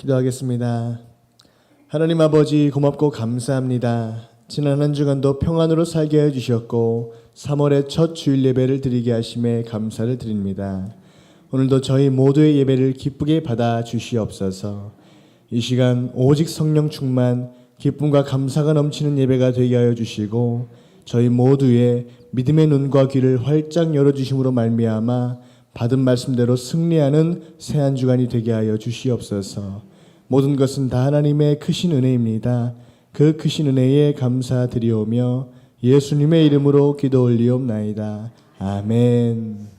기도하겠습니다. 하나님 아버지 고맙고 감사합니다. 지난 한 주간도 평안으로 살게 해주셨고 3월의 첫 주일 예배를 드리게 하심에 감사를 드립니다. 오늘도 저희 모두의 예배를 기쁘게 받아 주시옵소서. 이 시간 오직 성령 충만 기쁨과 감사가 넘치는 예배가 되게 하여 주시고 저희 모두의 믿음의 눈과 귀를 활짝 열어주심으로 말미암아 받은 말씀대로 승리하는 새 한 주간이 되게 하여 주시옵소서. 모든 것은 다 하나님의 크신 은혜입니다. 그 크신 은혜에 감사드리오며 예수님의 이름으로 기도 올리옵나이다. 아멘.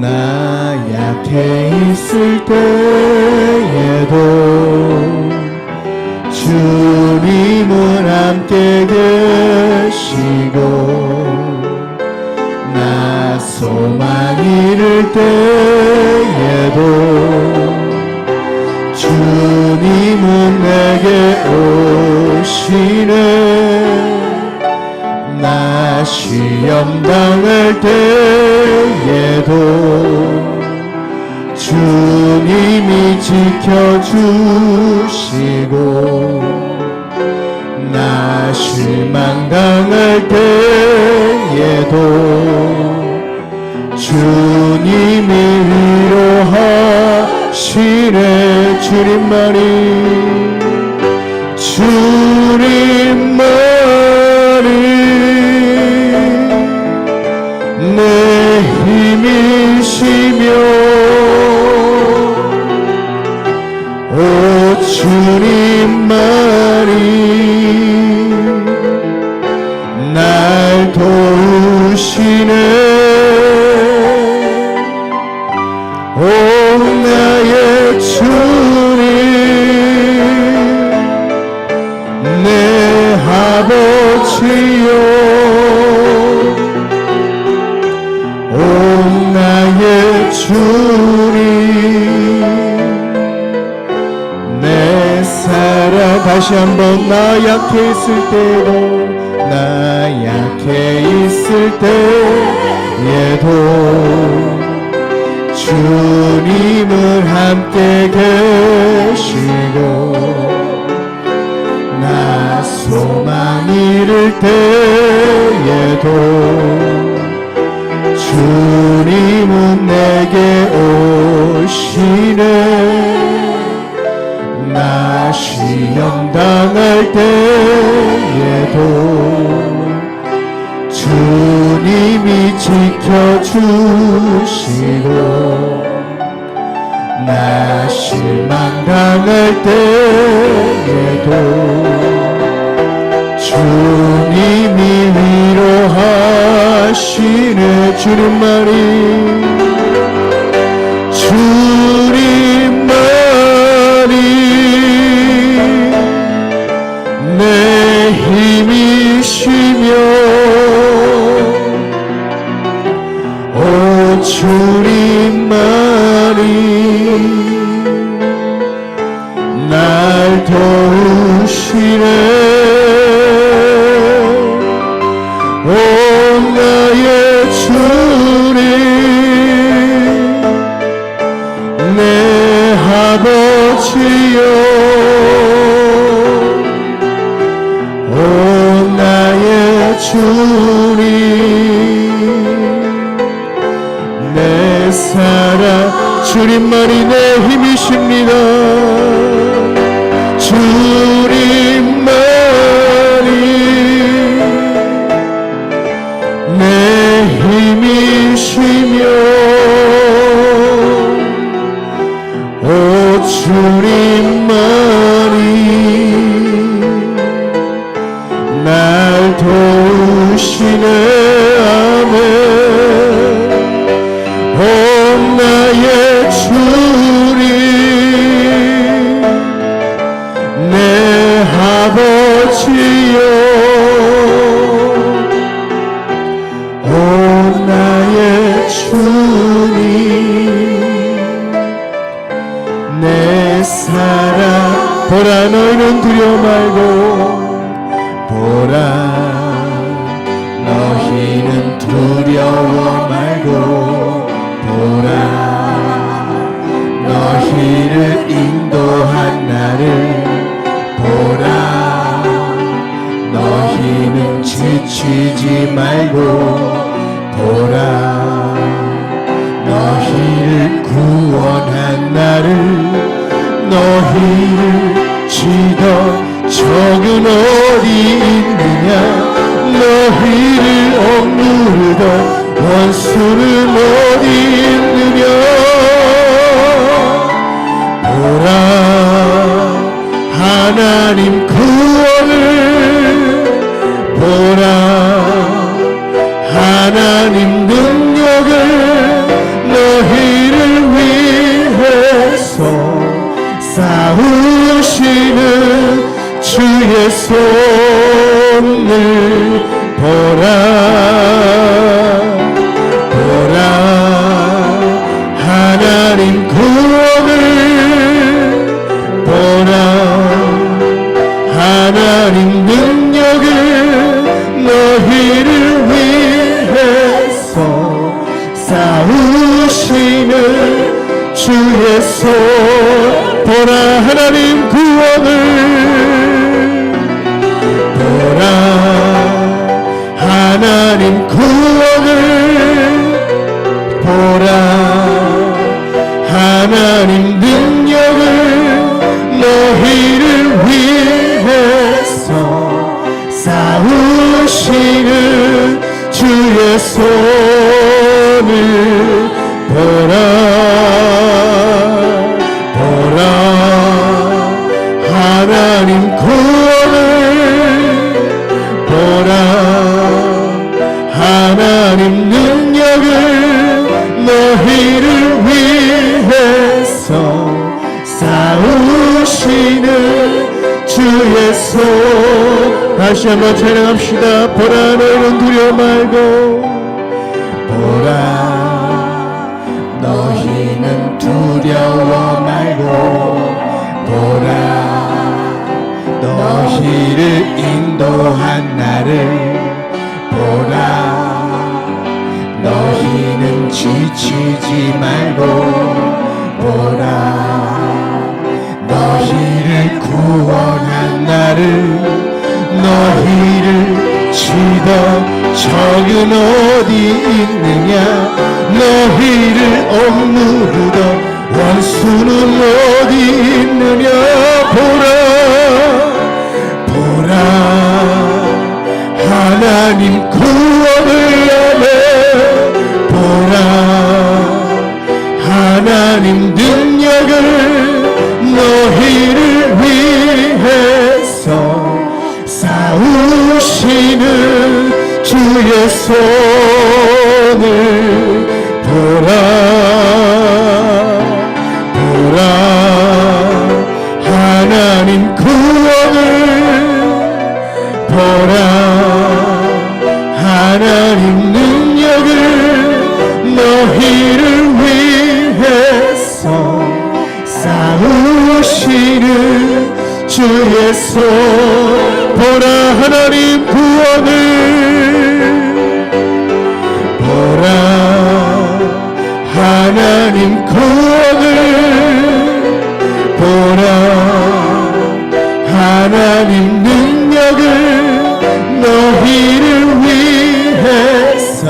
나 약해 있을 때에도 주님은 함께 계시고 나 소망 잃을 때에도 주님은 내게 오시네. 나 시험 당할 때에도 주님이 지켜주시고 나 실망 당할 때에도 주님이 위로하시네. 주님만이 내 힘이시며 오 주님만이 날 도우시네. 오 나의 주님 내 아버지여 오 나의 주님 내 사랑. 다시 한번 나 약해 있을 때도 나 약해 있을 때에도 주님은 함께 계시고 나 소망 잃을 때에도 주님은 내게 오시네. 나 시험 당할 때에도 주님이 지켜주시고 나 실망 당할 때에도 주님이 위로하시네. 주님만이 내 힘이시며 오 주님만이 날 도우시네. 오 나의 주님 내 아버지여 오 나의 주님 내 사랑. 주님만이 내 힘이십니다. 주님만이 내 힘이시며 오 주님만이 날 도우시네. 아멘. 오 나의 주님 내 아버지여 오 나의 주님 내 사랑. 보라 너희는 두려워 말고 보라 너희는 두려워 말고 보라 너희를 인도한 나를 보라 너희는 지치지 말고 보라 너희를 구원한 나를 너희를 치던 적은 어디 있느냐 너희를 억누르던 원수는 어디 있느냐 보라 하나님 구원을 보라 하나님 능력을 너희를 위해서 싸우시는 주의 손을 보라 보라 하나님 구원을 보라 하나님 능력을 너희를 위해서 싸우시는 주의 손 보라 하나님 구원을 보라 하나님 구원을 보라 하나님 능력을 너희를 위해서 싸우시는 주의 손을 보라 보라 하나님 구원을 보라 하나님 능력을 너희를 위해서 싸우시는 주의 손 다시 한번 찬양합시다 보라 너희는 두려워 말고 보라 너희는 두려워 말고 보라 너희를 인도한 나를 보라 너희는 지치지 말고 보라 너희를 구원한 나를 너희를 치던 적은 어디 있느냐 너희를 억누르던 원수는 어디 있느냐 보라 보라 하나님 구원을 하네 보라 하나님 능력을 너희를 위해서 싸우시는 주의 손을 보라 보라 하나님 구원을 보라 하나님 능력을 너희를 위해서 싸우시는 주의 손 보라 하나님 구원을 보라 하나님 구원을 보라 하나님 능력을 너희를 위해서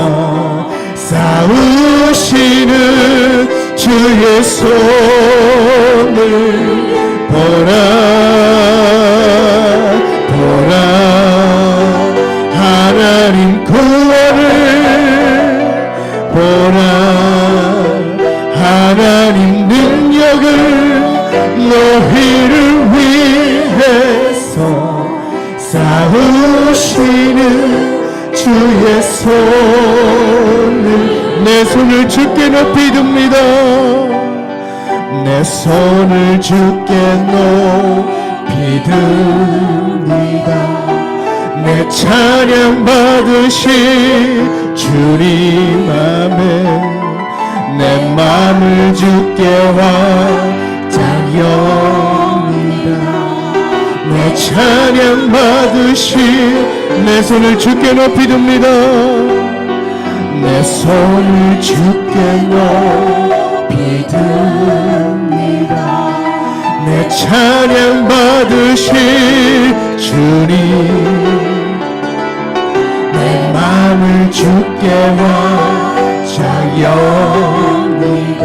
싸우시는 주의 손을 보라 보라 하나님 구원을 보라 하나님 능력을 너희를 위해서 싸우시는 주의 손을 내 손을 주께 높이 듭니다 내 손을 주께 높이 듭니다 내 찬양 받으신 주님 앞에 내 맘을 주께 완전히 내 찬양 받으시 내 손을 주께 높이 듭니다. 내 손을 주께 높이 듭니다. 내 찬양 받으시 주님 내 마음을 주께 바쳐옵니다.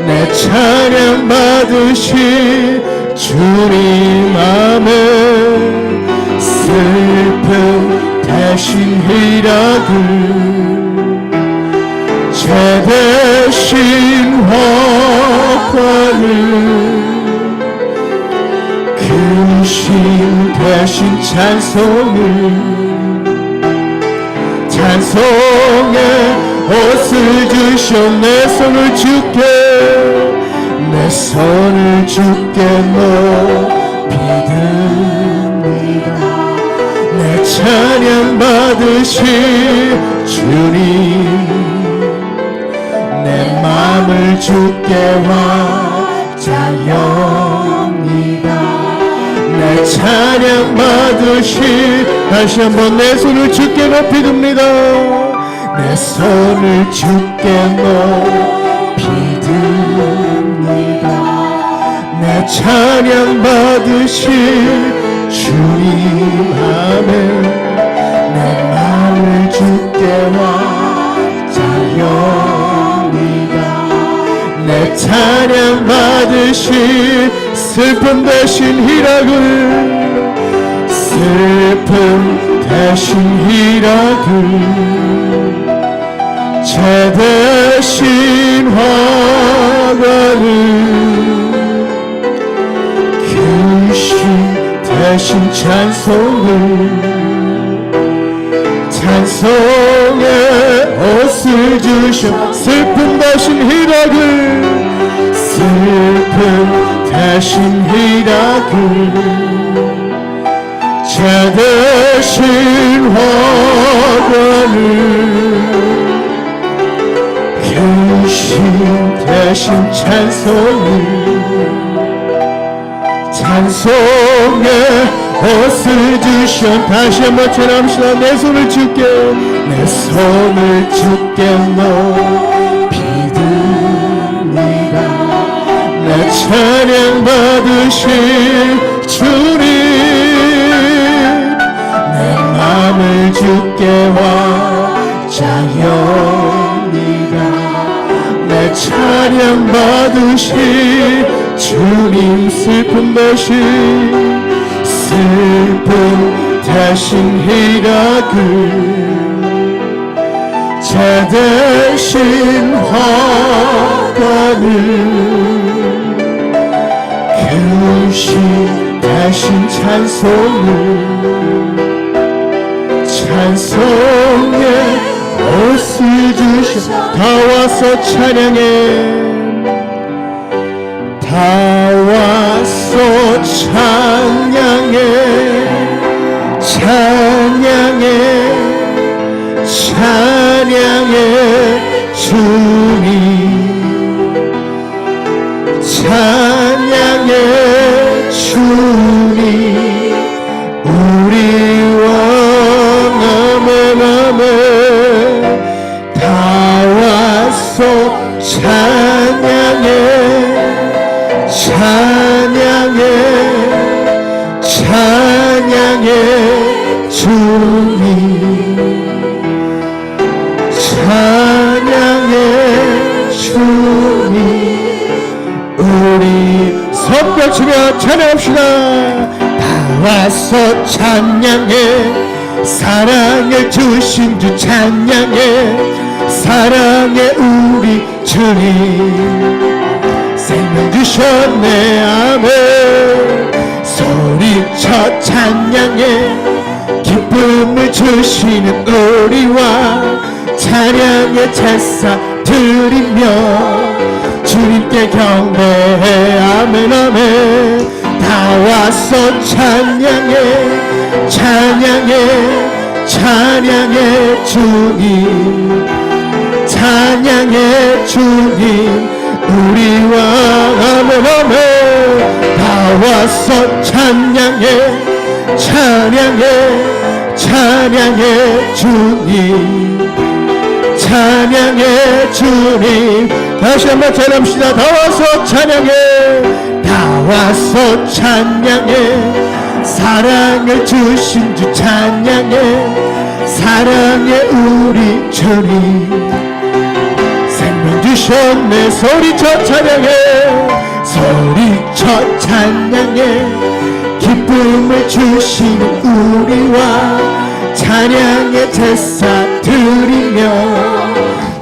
내 찬양 받으시 주님 아멘. 슬픔 대신 희락을 죄 대신 화관을 근심 대신 찬송의 옷을 주셔 내 손을 주께 내 손을 주께 높이 듭니다. 내 찬양 받으시 주님 내 마음을 주께 바쳐옵니다. 내 찬양 받으시 다시 한번 내 손을 주께 높이 듭니다. 내 손을 주께 높이 듭니다. 내 찬양 받으시 주님 아멘. 내 마음을 주께 바쳐옵니다. 내 찬양 받으시 슬픔 대신 희락을 슬픔 대신 희락을 죄 대신 화관을 근심 대신 찬송의 옷을 주셔 슬픔 대신 희락을 슬픔 대신 희락을 죄 대신 화관을 근심 대신 찬송의 옷을 주셔 다시 한번 찬양합시다. 내 손을 주께 내 손을 주께 높이 듭니다. 내 찬양 받으시 주님 내 마음을 주께 바쳐옵니다. 내 찬양 받으시 주님 슬픔 대신 희락을 죄 대신 화관을 근심 대신 찬송의 옷을 주셔 다 와서 찬양해 다 와서 찬양해 주님 찬양해 주님 우리 왕 아멘 아멘 다 와서 찬양해 주님 찬양해 주님 우리 손뼉치며 찬양합시다. 다 와서 찬양해 사랑을 주신 주 찬양해 사랑해 우리 주님 생명 주셨네 아멘 소리쳐 찬양해 기쁨을 주시는 우리 왕 찬양의 제사 드리며 주님께 경배해 아멘 아멘 다 와서 찬양해 주님 찬양해 주님 우리 왕 아멘 아멘 다 나와서 찬양해 찬양해 찬양해 주님 찬양해 주님. 다시 한번 찬양합시다. 나와서 찬양해 나와서 찬양해 사랑을 주신 주 찬양해 사랑해 우리 주님 생명 주셨네. 소리쳐 찬양해 소리쳐 찬양해 기쁨을 주시는 우리와 찬양의 제사 드리며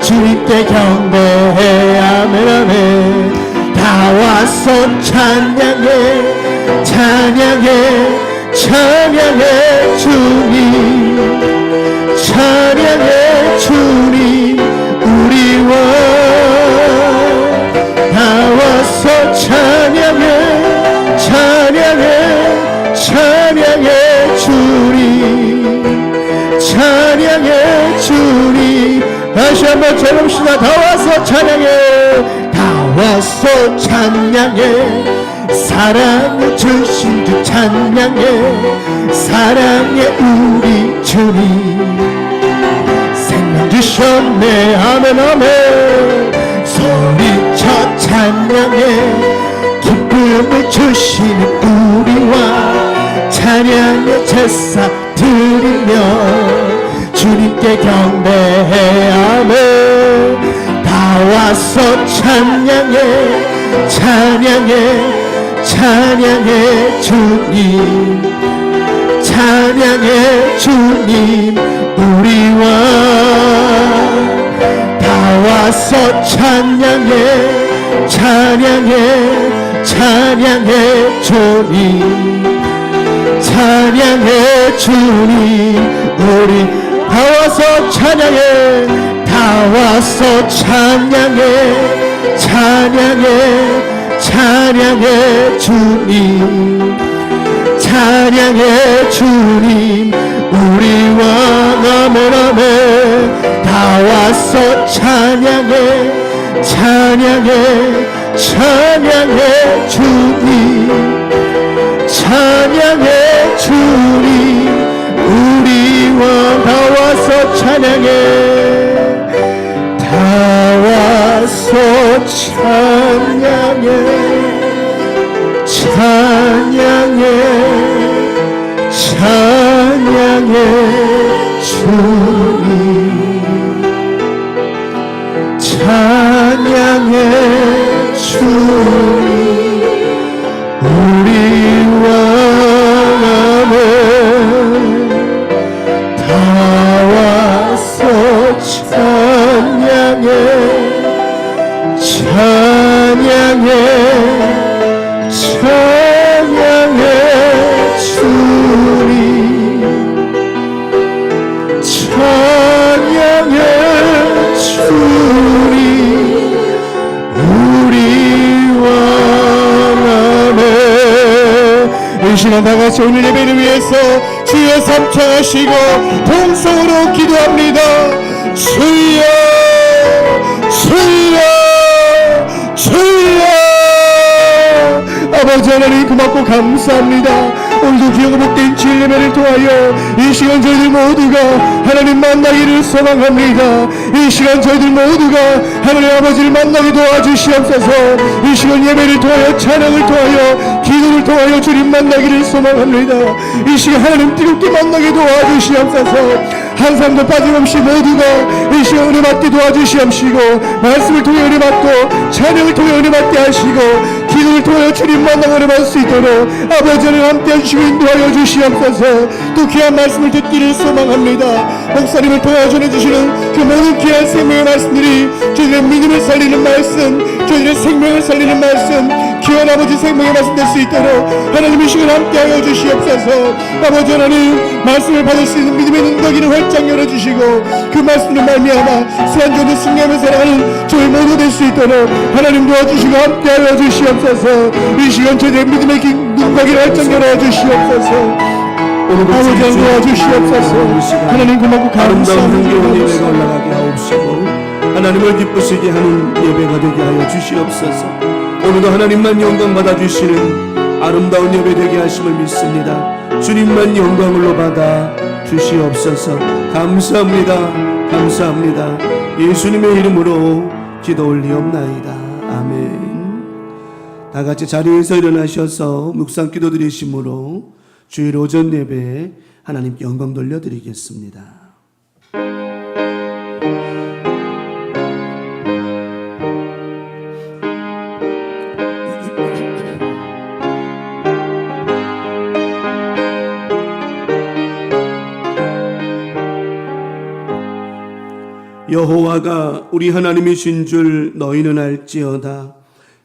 주님께 경배해. 아멘 아멘. 나와서 찬양해 찬양해 찬양해 주님 찬양해 주님 우리와 나와서 찬양해 찬양해 찬양해 주님 찬양해 주님. 다시 한번 제봅시다. 나와서 찬양해 나와서 찬양해 사랑을 주신 주 찬양해 사랑해 우리 주님 생명 주셨네. 아멘 아멘. 소리쳐 찬양해 기쁨을 주시는 우리와 찬양의 제사 드리며 주님께 경배해. 아멘. 나와서 찬양해 찬양해 찬양해 주님 찬양해 주님 우리와 나와서 찬양해 찬양해 찬양해 주님 찬양해 주님 우리 나와서 찬양해 나와서 찬양해 찬양해 찬양해 주님 찬양해 주님 우리와 아멘 아멘. 나와서 찬양해 찬양해 찬양해 주님 찬양해 주님 우리와 나와서 찬양해 나와서 찬양해 찬양해 찬양해 주님 찬양해 주님 우리와 아멘. 나와서 찬양해 찬양해 찬양해 주님 찬양해 주님 우리와 아멘. 이 시간 다같이 오늘 예배를 위해서 주여 삼창하시고 동성으로 기도합니다. 주여 주여 주여. 아버지 하나님 고맙고 감사합니다. 오늘도 귀하고 복된 주일 예배를 통하여 이 시간 저희들 모두가 하나님 만나기를 소망합니다. 이 시간 저희들 모두가 하나님 아버지를 만나게 도와주시옵소서. 이 시간 예배를 통하여 찬양을 통하여 기도를 통하여 주님 만나기를 소망합니다. 이 시간 하나님 뜨겁게 만나게 도와주시옵소서. 항상도 빠짐없이 모두가 이 시간 은혜 받게 도와주시옵시고 말씀을 통해 은혜 받고 찬양을 통해 은혜 받게 하시고 기도를 통하여 주님 만나 은혜 받을 수 있도록 아버지 하나님 함께 해주시고 인도하여 주시옵소서. 또 귀한 말씀을 듣기를 소망합니다. 목사님을 통하여 전해주시는 그 모든 귀한 생명의 말씀들이 저희들의 믿음을 살리는 말씀 저희들의 생명을 살리는 말씀 귀한 아버지 생명의 말씀 될 수 있도록 하나님 이 시간 함께하여 주시옵소서. 아버지 하나님 말씀을 받을 수 있는 믿음의 눈덩이를 활짝 열어주시고 그 말씀을 말미암아 수완전도 승리하며 살아가는 저희 모두 될 수 있도록 하나님 도와주시고 함께하여 주시옵소서. 이 시간 저희들의 믿음의 눈덩이를 활짝 열어주시옵소서. 아버지 도와주시옵소서. 하나님 고맙고 감사합니다. 예배가 올라가게 하옵시고 하나님을 기쁘시게 하는 예배가 되게 하여 주시옵소서. 오늘도 하나님만 영광 받아주시는 아름다운 예배 되게 하심을 믿습니다. 주님만 영광으로 받아 주시옵소서. 감사합니다. 감사합니다. 예수님의 이름으로 기도 올리옵나이다. 아멘. 다 같이 자리에서 일어나셔서 묵상 기도 드리심으로 주일 오전 예배에 하나님께 영광 돌려드리겠습니다. 여호와가 우리 하나님이신 줄 너희는 알지어다.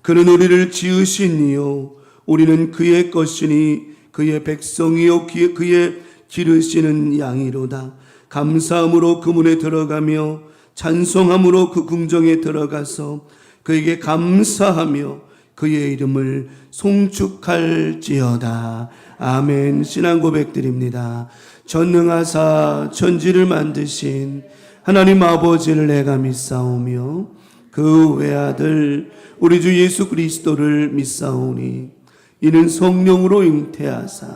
그는 우리를 지으신 이요 우리는 그의 것이니 그의 백성이요 그의 기르시는 양이로다. 감사함으로 그 문에 들어가며 찬송함으로 그 궁정에 들어가서 그에게 감사하며 그의 이름을 송축할지어다. 아멘. 신앙 고백드립니다. 전능하사 천지를 만드신 하나님 아버지를 내가 믿사오며 그 외아들 우리 주 예수 그리스도를 믿사오니 이는 성령으로 잉태하사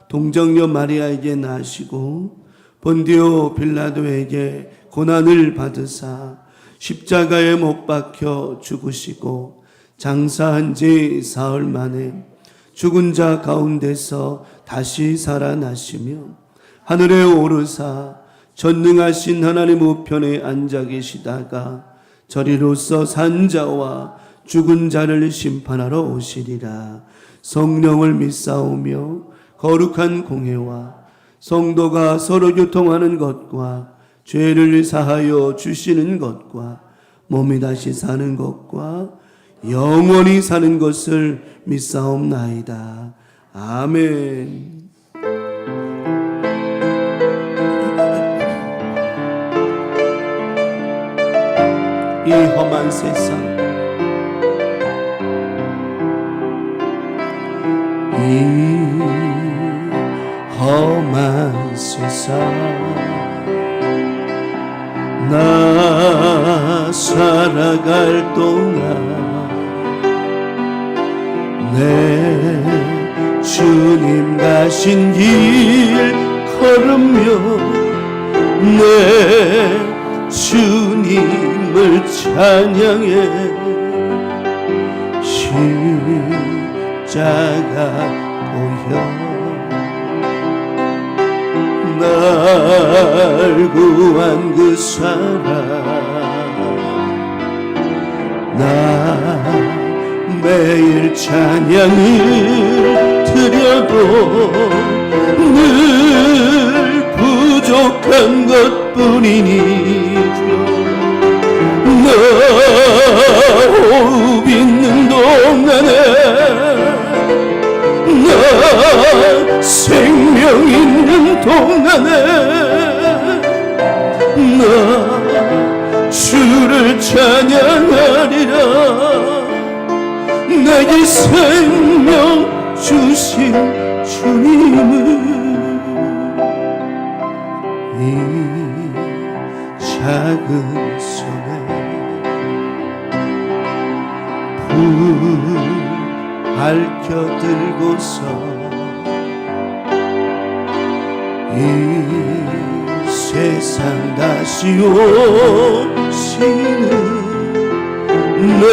동정녀 마리아에게 나시고 본디오 빌라도에게 고난을 받으사 십자가에 못 박혀 죽으시고 장사한 지 사흘 만에 죽은 자 가운데서 다시 살아나시며 하늘에 오르사 전능하신 하나님 우편에 앉아 계시다가 저리로서 산자와 죽은 자를 심판하러 오시리라. 성령을 믿사오며 거룩한 공회와 성도가 서로 교통하는 것과 죄를 사하여 주시는 것과 몸이 다시 사는 것과 영원히 사는 것을 믿사옵나이다. 아멘. 이 험한 세상, 이 험한 세상, 나 살아갈 동안 내 주님 가신 길 걸으며 내 주님을 찬양해 십자가 보여 날 구한 그 사랑 나 매일 찬양을 드려도 늘 부족한 것뿐이니 나 호흡 있는 동안에 나 생명 있는 동안에 나 주를 찬양하리라. 내게 생명 주신 주님을 이 작은 손에 불 밝혀 들고서 이 세상 다시 오시는 내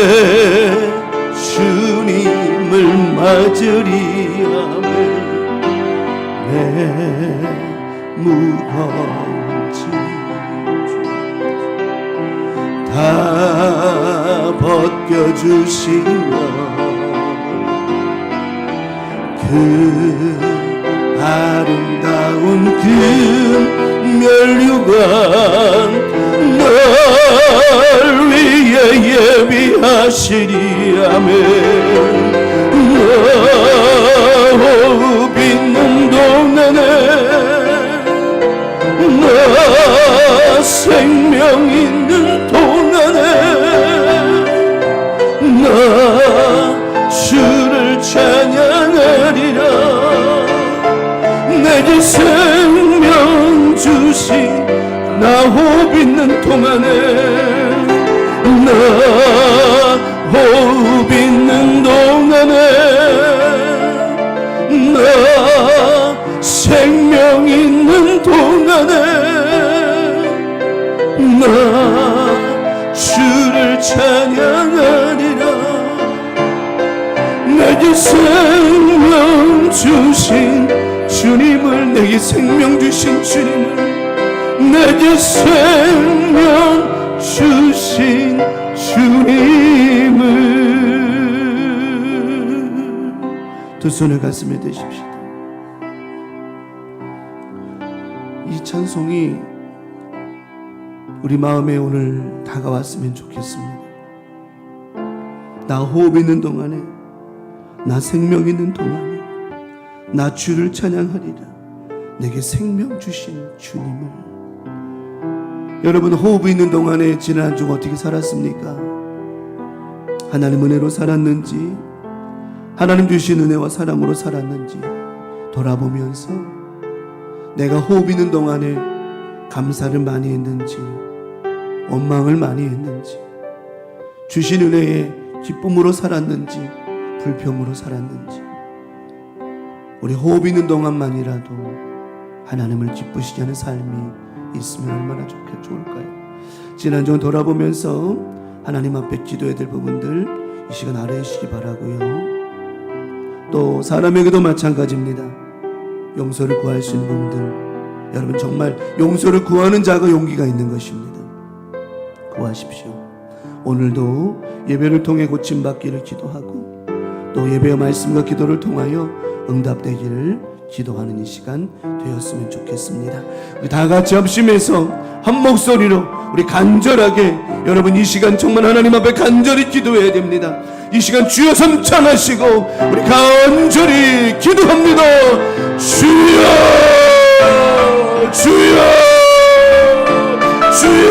주님을 맞으리하며 내 무거운 짐 다 벗겨주시며 그 아름다운 그 멸류관 널 위해 예비하시리. 아멘. 나 호흡 있는 동안에 나 생명 있는 동안에 나 주를 찬양하리라. 내게 생명 주신 나 호흡 있는 동안에 나 호흡 있는 동안에 찬양하리라. 내게 생명 주신 주님을, 내게 생명 주신 주님을, 내게 생명 주신 주님을. 두 손을 가슴에 대십시다. 이 찬송이 우리 마음에 오늘 다가왔으면 좋겠습니다. 나 호흡 있는 동안에, 나 생명 있는 동안에 나 주를 찬양하리라. 내게 생명 주신 주님을. 여러분, 호흡 있는 동안에 지난 한 주 어떻게 살았습니까? 하나님 은혜로 살았는지, 하나님 주신 은혜와 사랑으로 살았는지 돌아보면서 내가 호흡 있는 동안에 감사를 많이 했는지, 원망을 많이 했는지, 주신 은혜에 기쁨으로 살았는지, 불평으로 살았는지, 우리 호흡 있는 동안만이라도 하나님을 기쁘시게 하는 삶이 있으면 얼마나 좋을까요? 지난주 돌아보면서 하나님 앞에 기도해야 될 부분들 이 시간 아뢰 주시기 바라고요. 또 사람에게도 마찬가지입니다. 용서를 구할 수 있는 부분들, 여러분 정말 용서를 구하는 자가 용기가 있는 것입니다. 구하십시오. 오늘도 예배를 통해 고침받기를 기도하고, 또 예배의 말씀과 기도를 통하여 응답되기를 기도하는 이 시간 되었으면 좋겠습니다. 우리 다 같이 합심해서 한 목소리로 우리 간절하게, 여러분 이 시간 정말 하나님 앞에 간절히 기도해야 됩니다. 이 시간 주여 선창하시고 우리 간절히 기도합니다. 주여, 주여, 주여.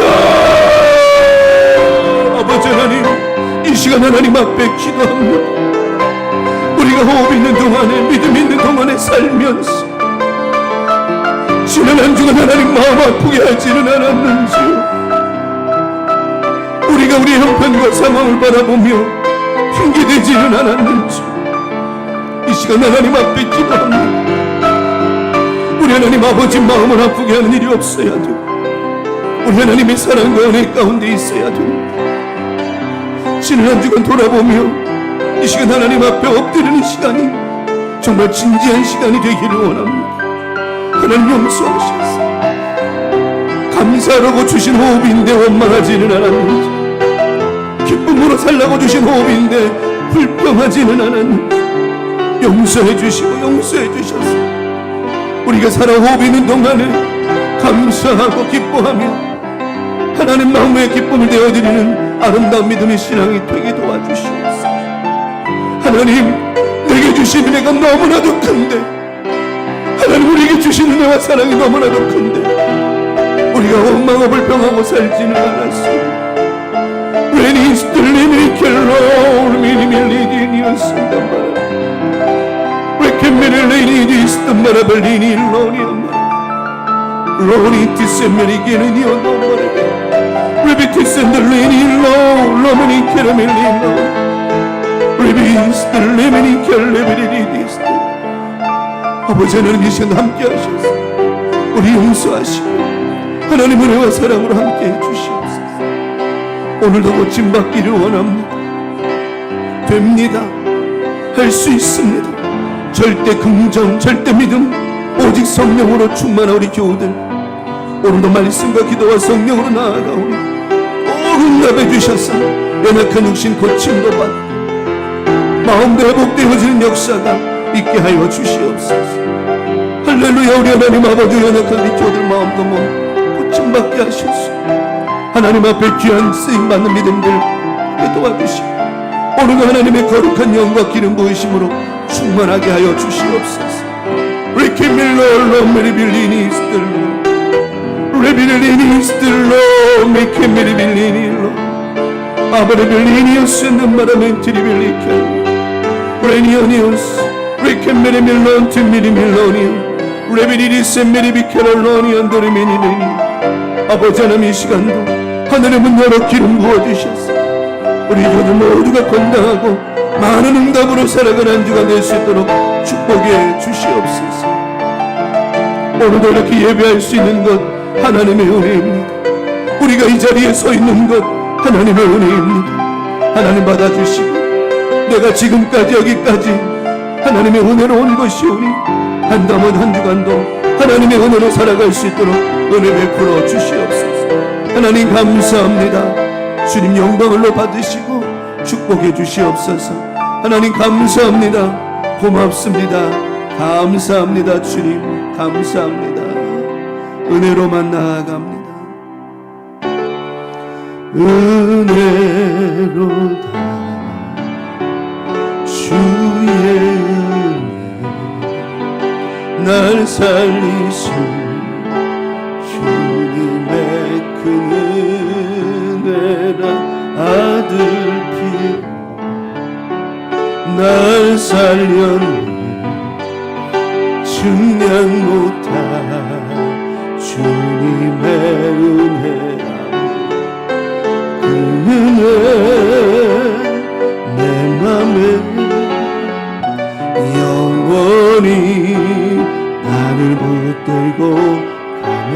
아버지 하나님, 이 시간 하나님 앞에 기도합니다. 우리가 호흡 있는 동안에, 믿음 있는 동안에 살면서 지난 한 주간 하나님 마음 아프게 하지는 않았는지요? 우리가 우리 형편과 상황을 바라보며 핑계대지는 않았는지 이 시간 하나님 앞에 기도합니다. 우리 하나님 아버지 마음을 아프게 하는 일이 없어야 되고, 우리 하나님의 사랑과 은혜 가운데 있어야 됩니다. 지난 한 주간 돌아보며 이 시간 하나님 앞에 엎드리는 시간이 정말 진지한 시간이 되기를 원합니다. 하나님 용서하셔서 감사하라고 주신 호흡인데 원망하지는 않았는지, 기쁨으로 살라고 주신 호흡인데 불평하지는 않았는지 용서해 주시고 용서해 주셔서 우리가 살아 호흡 있는 동안에 감사하고 기뻐하며 하나님 마음의 기쁨을 내어드리는 아름다운 믿음의 신앙이 되게 도와주시옵소서. 하나님, 내게 주신 은혜가 너무나도 큰데, 하나님 우리에게 주신 은혜와 사랑이 너무나도 큰데 우리가 원망하고 불평하고 살지는 않았습니다. When is the limit alone, 미니밀리디니었습니다. 왜 캠메릴레이니디스던 말아벌리니 로니엄마 로니티세메리게는이어도 리비티센들리니 로로머니 캐러멜리노 리비스들 레미니 켈레베리디스들. 아버지 하나님 이 시간 함께 하셔서 우리 용서하시고 하나님 은혜와 사랑으로 함께 해주시옵소서. 오늘도 고침받기를 원합니다. 됩니다. 할 수 있습니다. 절대 긍정, 절대 믿음, 오직 성령으로 충만한 우리 교우들, 오늘도 말씀과 기도와 성령으로 나아가오니 꼭 응답해 주셔서 연약한 육신 고침도 받고 마음도 회복되어지는 역사가 있게 하여 주시옵소서. 할렐루야. 우리 하나님 아버지, 연약한 우리 교우들 마음도 고침받게 하셔서 하나님 앞에 귀한 쓰임받는 믿음들 도와주시고 오늘도 하나님의 거룩한 영과 기름 부으심으로 충만하게 하여 주시옵소서. 리케밀로 로메리빌리니 스텔로 레빌리니 스텔로 미케밀리빌리니로 아바레빌리니오스 는마라멘티리빌리케 레니오니오스 리케밀리밀론 티미리밀로니오 레빌리리세미리비케롤로니온 도리미니메니. 아버지 하나님, 이 시간도 하늘의 문 열어 기름 부어주셔서 우리 교들 모두가 건강하고 많은 응답으로 살아가는 한 주가 될 수 있도록 축복해 주시옵소서. 오늘도 이렇게 예배할 수 있는 것 하나님의 은혜입니다. 우리가 이 자리에 서 있는 것 하나님의 은혜입니다. 하나님 받아주시고 내가 지금까지 여기까지 하나님의 은혜로 온 것이오니 한 남은 한 주간도 하나님의 은혜로 살아갈 수 있도록 은혜 베풀어 주시옵소서. 하나님 감사합니다. 주님 영광을로 받으시고 축복해 주시옵소서. 하나님 감사합니다. 고맙습니다. 감사합니다. 주님 감사합니다. 은혜로만 나아갑니다. 은혜로다 주의 은혜 날 살리신 주님의 큰 은혜라 아들 피 날 살렸네 측량 못할 주님의 은혜 그 은혜 내 맘에 영원히 나를 붙들고 가네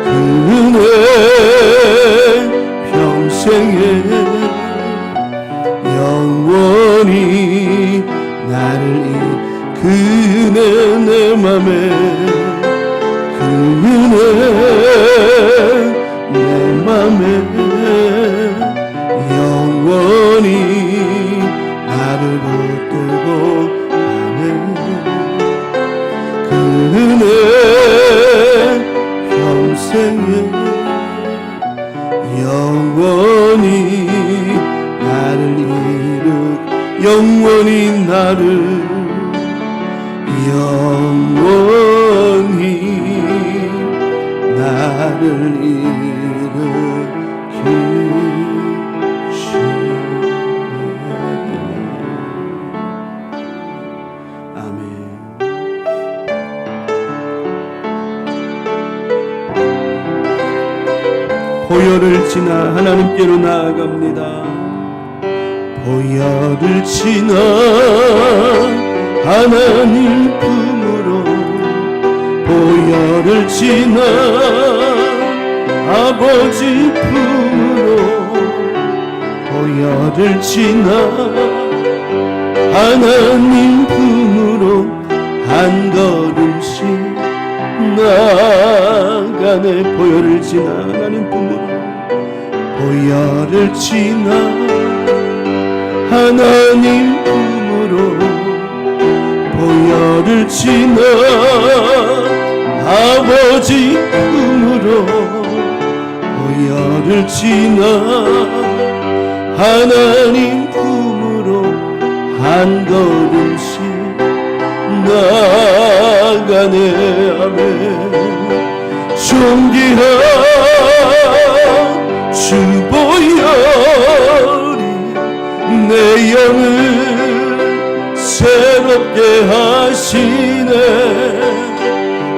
그 은혜 평생에 영원히 나를 그 은혜 내 맘에 그 은혜 내 맘에 영원히 나를 붙들고 가네 그 은혜 평생에 영원히 나를 영원히 나를 영원히 나를 일으키시네. 아멘. 보혈을 지나 하나님께로 나아갑니다. 보혈을 지나 하나님 품으로 보혈을 지나 아버지 품으로 보혈을 지나 하나님 품으로 한 걸음씩 나아가네 보혈을 지나 하나님 품으로 보혈을 지나 하나님 품으로 보혈을 지나 아버지 품으로 보혈을 지나 하나님 품으로 한 걸음씩 나아가네 아멘 존귀한 주 보혈이 내 영을 새롭게 하시네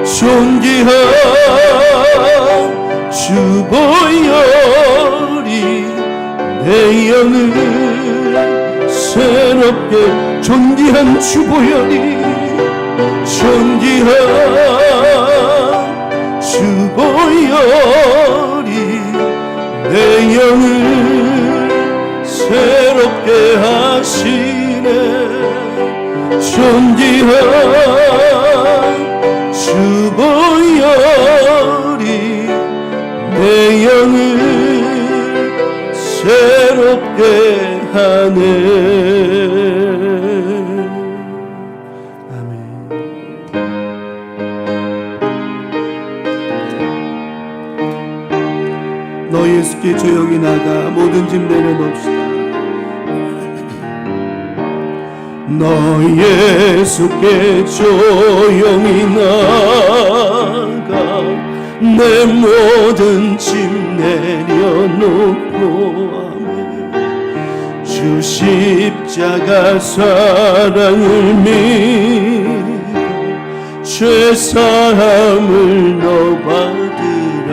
존귀한 주 보혈이 내 영을 새롭게 존귀한 주 보혈이 존귀한 주 보혈이 내 영을 새롭게 하시네 존귀한 주 보혈이 내 영을 새롭게 하네 아멘. 너 예수께 조용히 나가 모든 짐 내려놓읍시다 너 예수께 조용히 나가 내 모든 짐 내려놓고 주 십자가 사랑을 믿고 죄사함을 너 받으라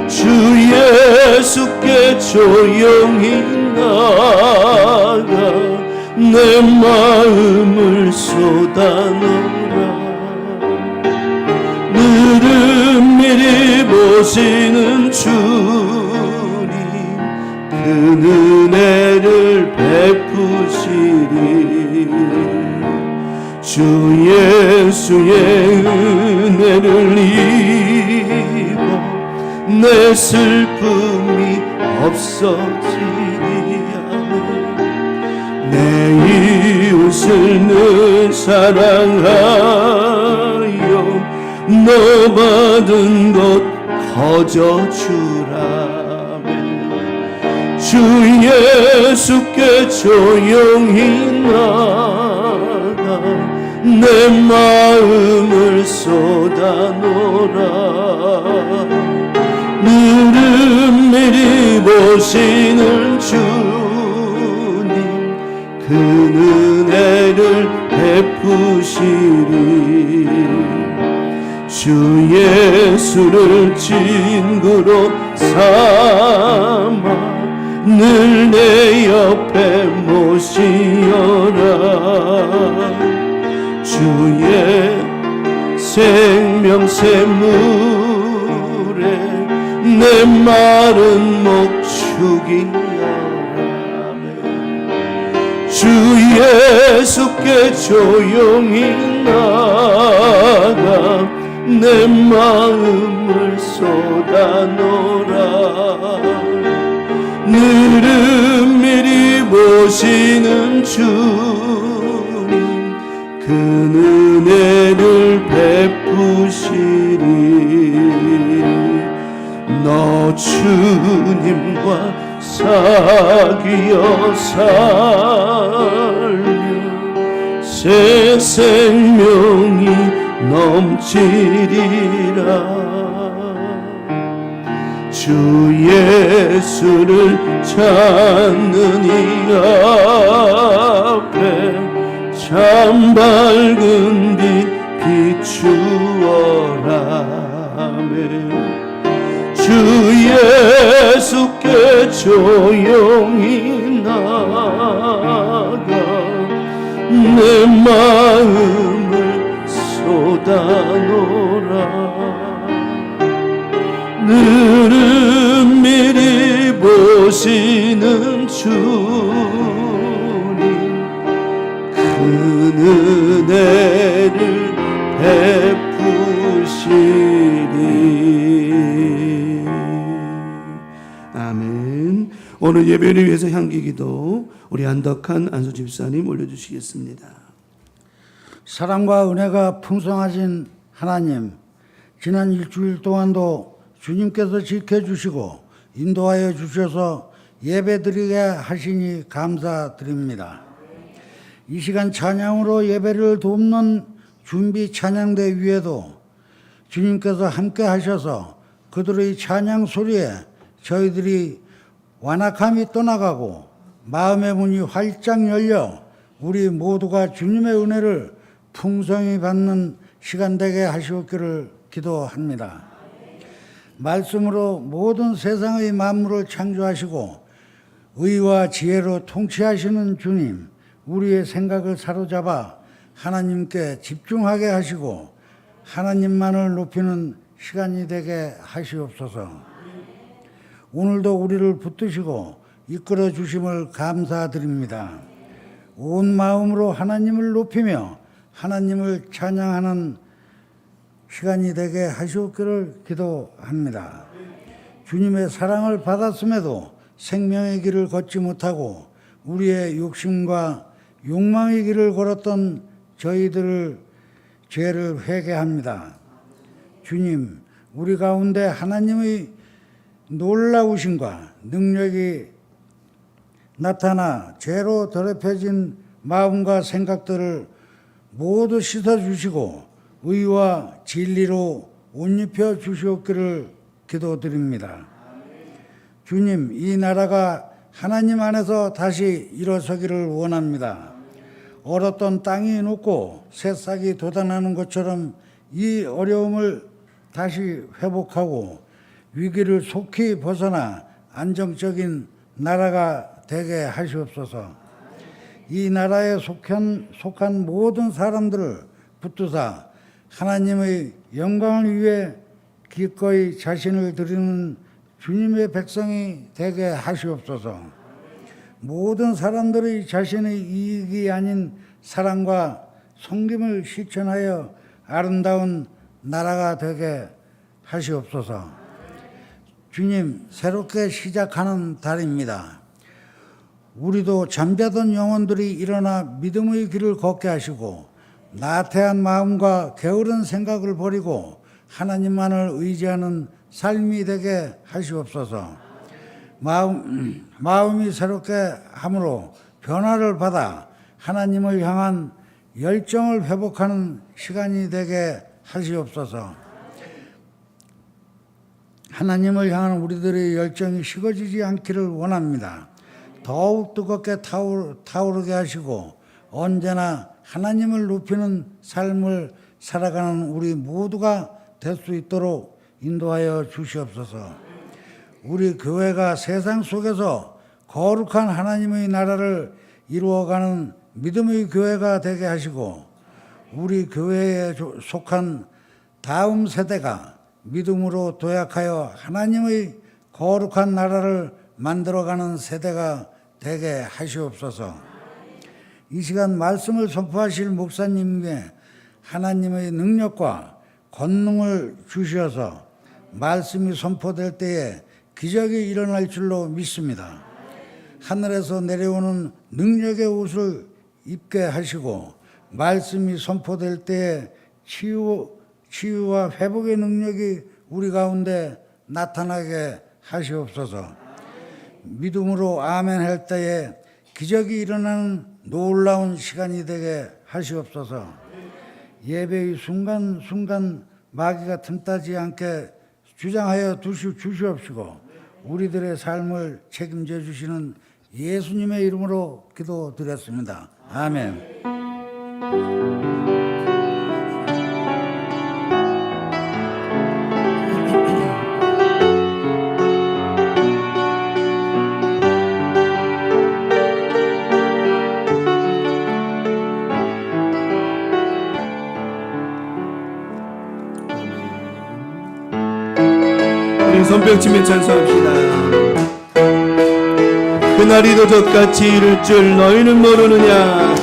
주 예수께 조용히 나가 내 마음을 쏟아놓으라 느릅니다 미리 보시는 주님 그 은혜를 베푸시리 주 예수의 은혜를 입어 내 슬픔이 없어지리야 내 이웃을 늘 사랑하여 너 받은 것 거저주라며 주 예수께 조용히 나가 내 마음을 쏟아놓으라 늘은 미리 보시는 주님 그 은혜를 베푸시리 주 예수를 친구로 삼아 늘 내 옆에 모시어라 주의 생명샘물에 내 마른 목 축이여라며 주 예수께 조용히 나가 내 마음을 쏟아놓으라 늘은 미리 보시는 주님 그 은혜를 베푸시리 너 주님과 사귀어 살며 새 생명이 넘치리라 주 예수를 찾는 이 앞에 참 밝은 빛 비추어라며 주 예수께 조용히 나가 내 마음을 쏟아놓으라 늘은 미리 보시는 주님 큰 은혜를 베푸시리 아멘. 오늘 예배를 위해서 향기기도 우리 안덕한 안수 집사님 올려주시겠습니다. 사랑과 은혜가 풍성하신 하나님, 지난 일주일 동안도 주님께서 지켜주시고 인도하여 주셔서 예배드리게 하시니 감사드립니다. 이 시간 찬양으로 예배를 돕는 준비 찬양대 위에도 주님께서 함께 하셔서 그들의 찬양 소리에 저희들이 완악함이 떠나가고 마음의 문이 활짝 열려 우리 모두가 주님의 은혜를 풍성히 받는 시간 되게 하시옵기를 기도합니다. 말씀으로 모든 세상의 만물을 창조하시고 의와 지혜로 통치하시는 주님, 우리의 생각을 사로잡아 하나님께 집중하게 하시고 하나님만을 높이는 시간이 되게 하시옵소서. 오늘도 우리를 붙드시고 이끌어 주심을 감사드립니다. 온 마음으로 하나님을 높이며 하나님을 찬양하는 시간이 되게 하시옵기를 기도합니다. 주님의 사랑을 받았음에도 생명의 길을 걷지 못하고 우리의 욕심과 욕망의 길을 걸었던 저희들을 죄를 회개합니다. 주님, 우리 가운데 하나님의 놀라우심과 능력이 나타나 죄로 더럽혀진 마음과 생각들을 모두 씻어주시고 의와 진리로 옷 입혀 주시옵기를 기도드립니다. 주님, 이 나라가 하나님 안에서 다시 일어서기를 원합니다. 얼었던 땅이 녹고 새싹이 돋아나는 것처럼 이 어려움을 다시 회복하고 위기를 속히 벗어나 안정적인 나라가 되게 하시옵소서. 이 나라에 속한 모든 사람들을 붙드사 하나님의 영광을 위해 기꺼이 자신을 드리는 주님의 백성이 되게 하시옵소서. 모든 사람들이 자신의 이익이 아닌 사랑과 섬김을 실천하여 아름다운 나라가 되게 하시옵소서. 주님, 새롭게 시작하는 달입니다. 우리도 잠자던 영혼들이 일어나 믿음의 길을 걷게 하시고 나태한 마음과 게으른 생각을 버리고 하나님만을 의지하는 삶이 되게 하시옵소서. 마음이 새롭게 함으로 변화를 받아 하나님을 향한 열정을 회복하는 시간이 되게 하시옵소서. 하나님을 향한 우리들의 열정이 식어지지 않기를 원합니다. 더욱 뜨겁게 타오르게 하시고 언제나 하나님을 높이는 삶을 살아가는 우리 모두가 될 수 있도록 인도하여 주시옵소서. 우리 교회가 세상 속에서 거룩한 하나님의 나라를 이루어가는 믿음의 교회가 되게 하시고 우리 교회에 속한 다음 세대가 믿음으로 도약하여 하나님의 거룩한 나라를 만들어가는 세대가 되게 하시옵소서. 이 시간 말씀을 선포하실 목사님께 하나님의 능력과 권능을 주셔서 말씀이 선포될 때에 기적이 일어날 줄로 믿습니다. 하늘에서 내려오는 능력의 옷을 입게 하시고 말씀이 선포될 때에 치유와 회복의 능력이 우리 가운데 나타나게 하시옵소서. 믿음으로 아멘 할 때에 기적이 일어나는 놀라운 시간이 되게 하시옵소서. 예배의 순간순간 마귀가 틈타지 않게 주장하여 주시옵시고 우리들의 삶을 책임져 주시는 예수님의 이름으로 기도드렸습니다. 아멘. 우리 손뼉치며 찬송합시다. 그날이 도적같이 이를 줄 너희는 모르느냐.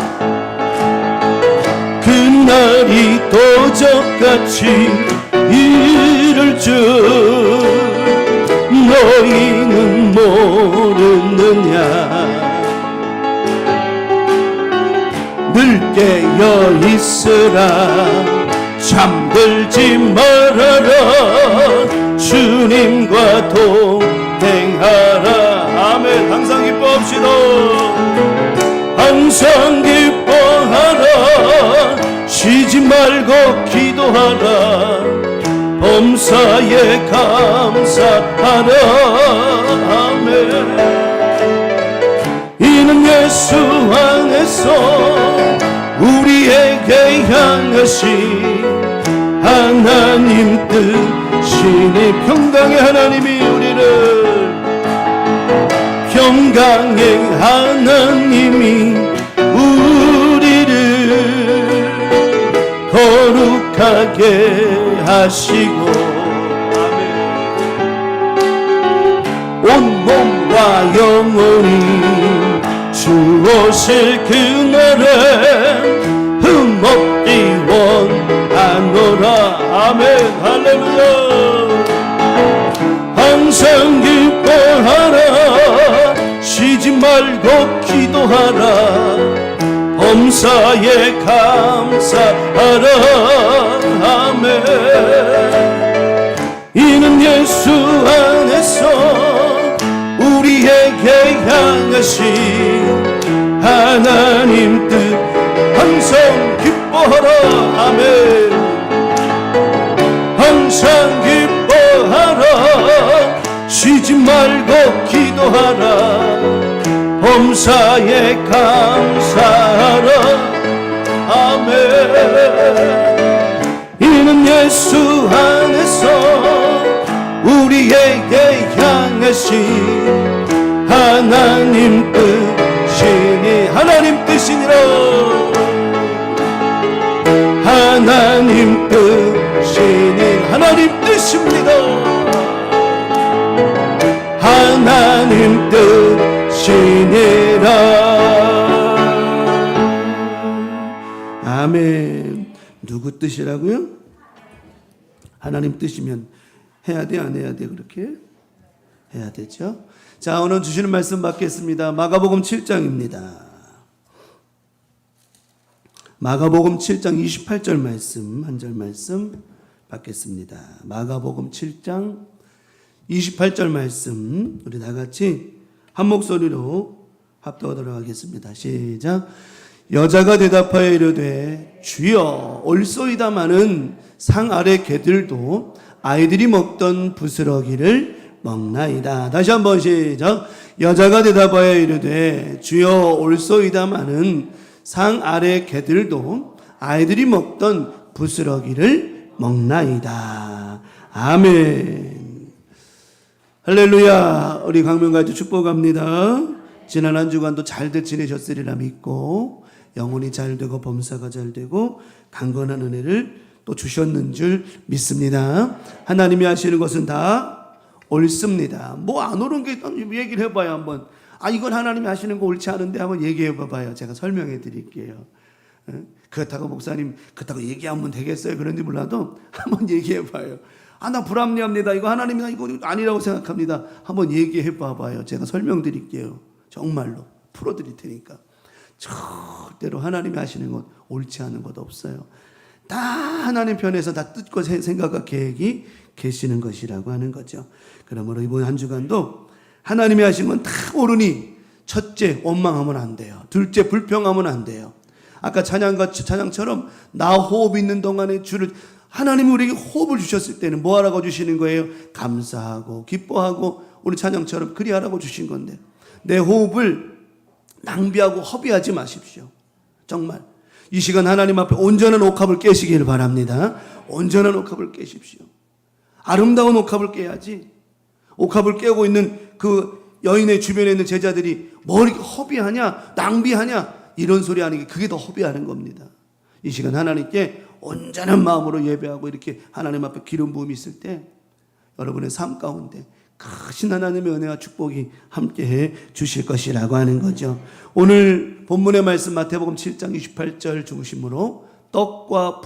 그날이 도적같이 이를 줄 너희는 모르느냐. 늘 깨어 있으라. 잠들지 말아라. 주님과 동행하라. 아멘. 항상 기뻐합시다. 항상 기뻐하라. 쉬지 말고 기도하라. 범사에 감사하라. 아멘. 이는 예수 안에서 우리에게 향하신 하나님 뜻이니 평강의 하나님이 우리를 평강의 하나님이 우리를 거룩하게 하시고 온 몸과 영혼이 주오실 그날에 흠없기 원하노라. 아멘. 할렐루야. 항상 기뻐하라. 쉬지 말고 기도하라. 범사에 감사하라. 아멘. 이는 예수 안에서 우리에게 향하신 하나님 뜻 항상 기뻐하라. 아멘. 항상 기뻐하라. 쉬지 말고 기도하라. 범사에 감사하라. 아멘. 이는 예수 안에서 우리에게 향하신 하나님 뜻이니 하나님 뜻이니라. 하나님 뜻이니 하나님 뜻입니다. 하나님 뜻이니라. 아멘. 누구 뜻이라고요? 하나님 뜻이면 해야 돼, 안 해야 돼? 그렇게 해야 되죠. 자, 오늘 주시는 말씀 받겠습니다. 마가복음 7장입니다. 마가복음 7장 28절 말씀, 한 절 말씀 받겠습니다. 마가복음 7장 28절 말씀, 우리 다 같이 한 목소리로 합독하도록 하겠습니다. 시작. 여자가 대답하여 이르되 주여 올소이다마는 상 아래 개들도 아이들이 먹던 부스러기를 먹나이다. 다시 한번 시작. 여자가 대답하여 이르되 주여 올소이다마는 상 아래 개들도 아이들이 먹던 부스러기를 먹나이다. 아멘. 할렐루야. 우리 강명가주 축복합니다. 지난 한 주간도 잘들 지내셨으리라 믿고 영혼이 잘 되고 범사가 잘 되고 강건한 은혜를 또 주셨는 줄 믿습니다. 하나님이 하시는 것은 다 옳습니다. 뭐 안 옳은 게 얘기를 해봐요 한번. 이건 하나님이 하시는 거 옳지 않은데 한번 얘기해 봐봐요. 제가 설명해 드릴게요. 그렇다고 목사님 그렇다고 얘기하면 되겠어요? 그런지 몰라도 한번 얘기해 봐요. 나 불합리합니다. 이거 하나님이 이거 아니라고 생각합니다. 한번 얘기해 봐봐요. 제가 설명드릴게요. 정말로 풀어드릴 테니까. 절대로 하나님이 하시는 것 옳지 않은 것 없어요. 다 하나님 편에서 다 뜻과 생각과 계획이 계시는 것이라고 하는 거죠. 그러므로 이번 한 주간도 하나님이 하신 건 다 옳으니 첫째 원망하면 안 돼요. 둘째 불평하면 안 돼요. 아까 찬양처럼 나 호흡 있는 동안에 주를 하나님이 우리에게 호흡을 주셨을 때는 뭐 하라고 주시는 거예요? 감사하고 기뻐하고 우리 찬양처럼 그리하라고 주신 건데 내 호흡을 낭비하고 허비하지 마십시오. 정말 이 시간 하나님 앞에 온전한 옥합을 깨시길 바랍니다. 온전한 옥합을 깨십시오. 아름다운 옥합을 깨야지. 옥합을 깨고 있는 그 여인의 주변에 있는 제자들이 뭐 이렇게 허비하냐 낭비하냐 이런 소리 하는 게 그게 더 허비하는 겁니다. 이 시간 하나님께 온전한 마음으로 예배하고 이렇게 하나님 앞에 기름 부음이 있을 때 여러분의 삶 가운데 크신 하나님의 은혜와 축복이 함께해 주실 것이라고 하는 거죠. 오늘 본문의 말씀 마태복음 7장 28절 중심으로 떡과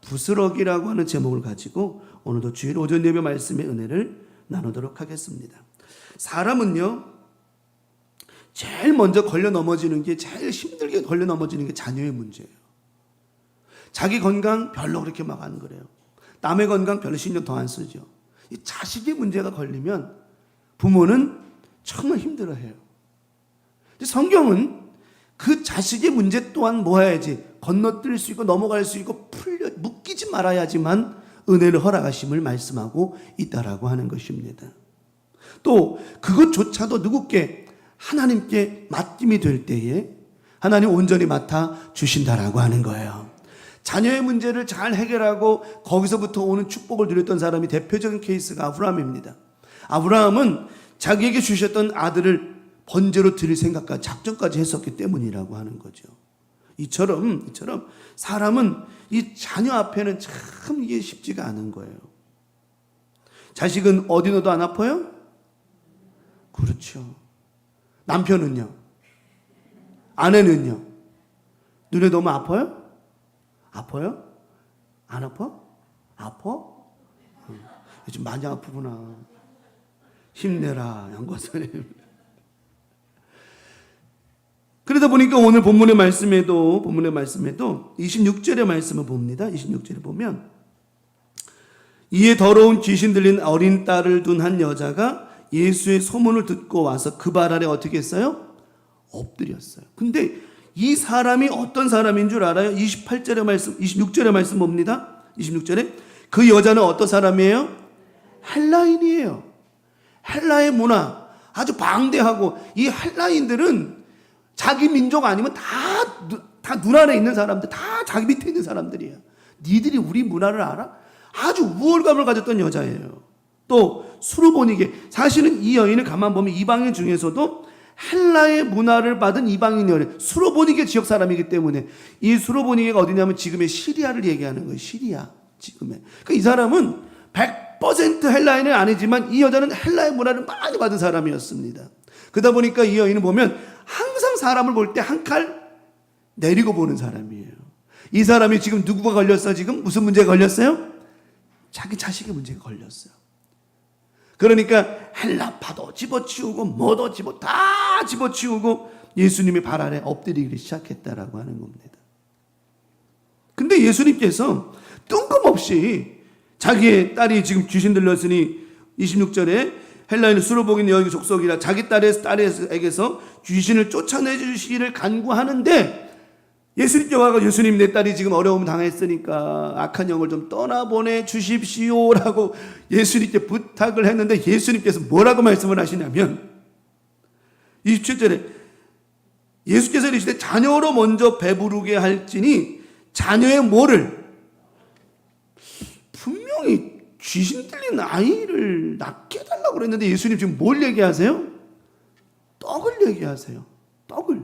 부스러기라고 하는 제목을 가지고 오늘도 주일 오전 예배 말씀의 은혜를 나누도록 하겠습니다. 사람은요 제일 먼저 걸려 넘어지는 게 제일 힘들게 걸려 넘어지는 게 자녀의 문제예요. 자기 건강 별로 그렇게 막 안 그래요. 남의 건강 별로 신경 더 안 쓰죠. 이 자식의 문제가 걸리면 부모는 정말 힘들어해요. 성경은 그 자식의 문제 또한 뭐 해야지 건너뛸 수 있고 넘어갈 수 있고 묶이지 말아야지만 은혜를 허락하심을 말씀하고 있다라고 하는 것입니다. 또 그것조차도 누구께 하나님께 맡김이 될 때에 하나님 온전히 맡아 주신다라고 하는 거예요. 자녀의 문제를 잘 해결하고 거기서부터 오는 축복을 누렸던 사람이 대표적인 케이스가 아브라함입니다. 아브라함은 자기에게 주셨던 아들을 번제로 드릴 생각까지 작정까지 했었기 때문이라고 하는 거죠. 이처럼 사람은 이 자녀 앞에는 참 이게 쉽지가 않은 거예요. 자식은 어디 넣어도 안 아파요? 그렇죠. 남편은요? 아내는요? 눈에 너무 아파요? 아파요? 안 아파? 아파? 요즘 많이 아프구나. 힘내라, 양과사님. 그러다 보니까 오늘 본문의 말씀에도 26절의 말씀을 봅니다. 26절에 보면 이에 더러운 귀신 들린 어린 딸을 둔 한 여자가 예수의 소문을 듣고 와서 그 발 아래 어떻게 했어요? 엎드렸어요. 근데 이 사람이 어떤 사람인 줄 알아요? 26절의 말씀 봅니다. 26절에 그 여자는 어떤 사람이에요? 헬라인이에요. 헬라의 문화 아주 방대하고 이 헬라인들은 자기 민족 아니면 다 눈 아래 있는 사람들, 다 자기 밑에 있는 사람들이에요. 니들이 우리 문화를 알아? 아주 우월감을 가졌던 여자예요. 또 수르보니게, 사실은 이 여인을 가만 보면 이방인 중에서도 헬라의 문화를 받은 이방인이에요. 수르보니게 지역 사람이기 때문에 이 수르보니게가 어디냐면 지금의 시리아를 얘기하는 거예요. 시리아. 지금의. 그러니까 이 사람은 100% 헬라인은 아니지만 이 여자는 헬라의 문화를 많이 받은 사람이었습니다. 그러다 보니까 이 여인은 보면 항상 사람을 볼 때 한 칼 내리고 보는 사람이에요. 이 사람이 지금 누구가 걸렸어? 지금 무슨 문제가 걸렸어요? 자기 자식의 문제가 걸렸어요. 그러니까 헬라파도 집어치우고 뭐도 다 집어치우고 예수님의 발 아래 엎드리기 시작했다라고 하는 겁니다. 근데 예수님께서 뜬금없이 자기의 딸이 지금 귀신 들렸으니 26절에 헬라인은 수로복인 여인 족속이라 자기 딸에게서 귀신을 쫓아내 주시기를 간구하는데 예수님께 와서 예수님 내 딸이 지금 어려움 당했으니까 악한 영을 좀 떠나보내 주십시오라고 예수님께 부탁을 했는데 예수님께서 뭐라고 말씀을 하시냐면 27절에 예수께서 이르시되 자녀로 먼저 배부르게 할지니 자녀의 뭐를 분명히 귀신 들린 아이를 낳게 해달라고 그랬는데 예수님 지금 뭘 얘기하세요? 떡을 얘기하세요. 떡을.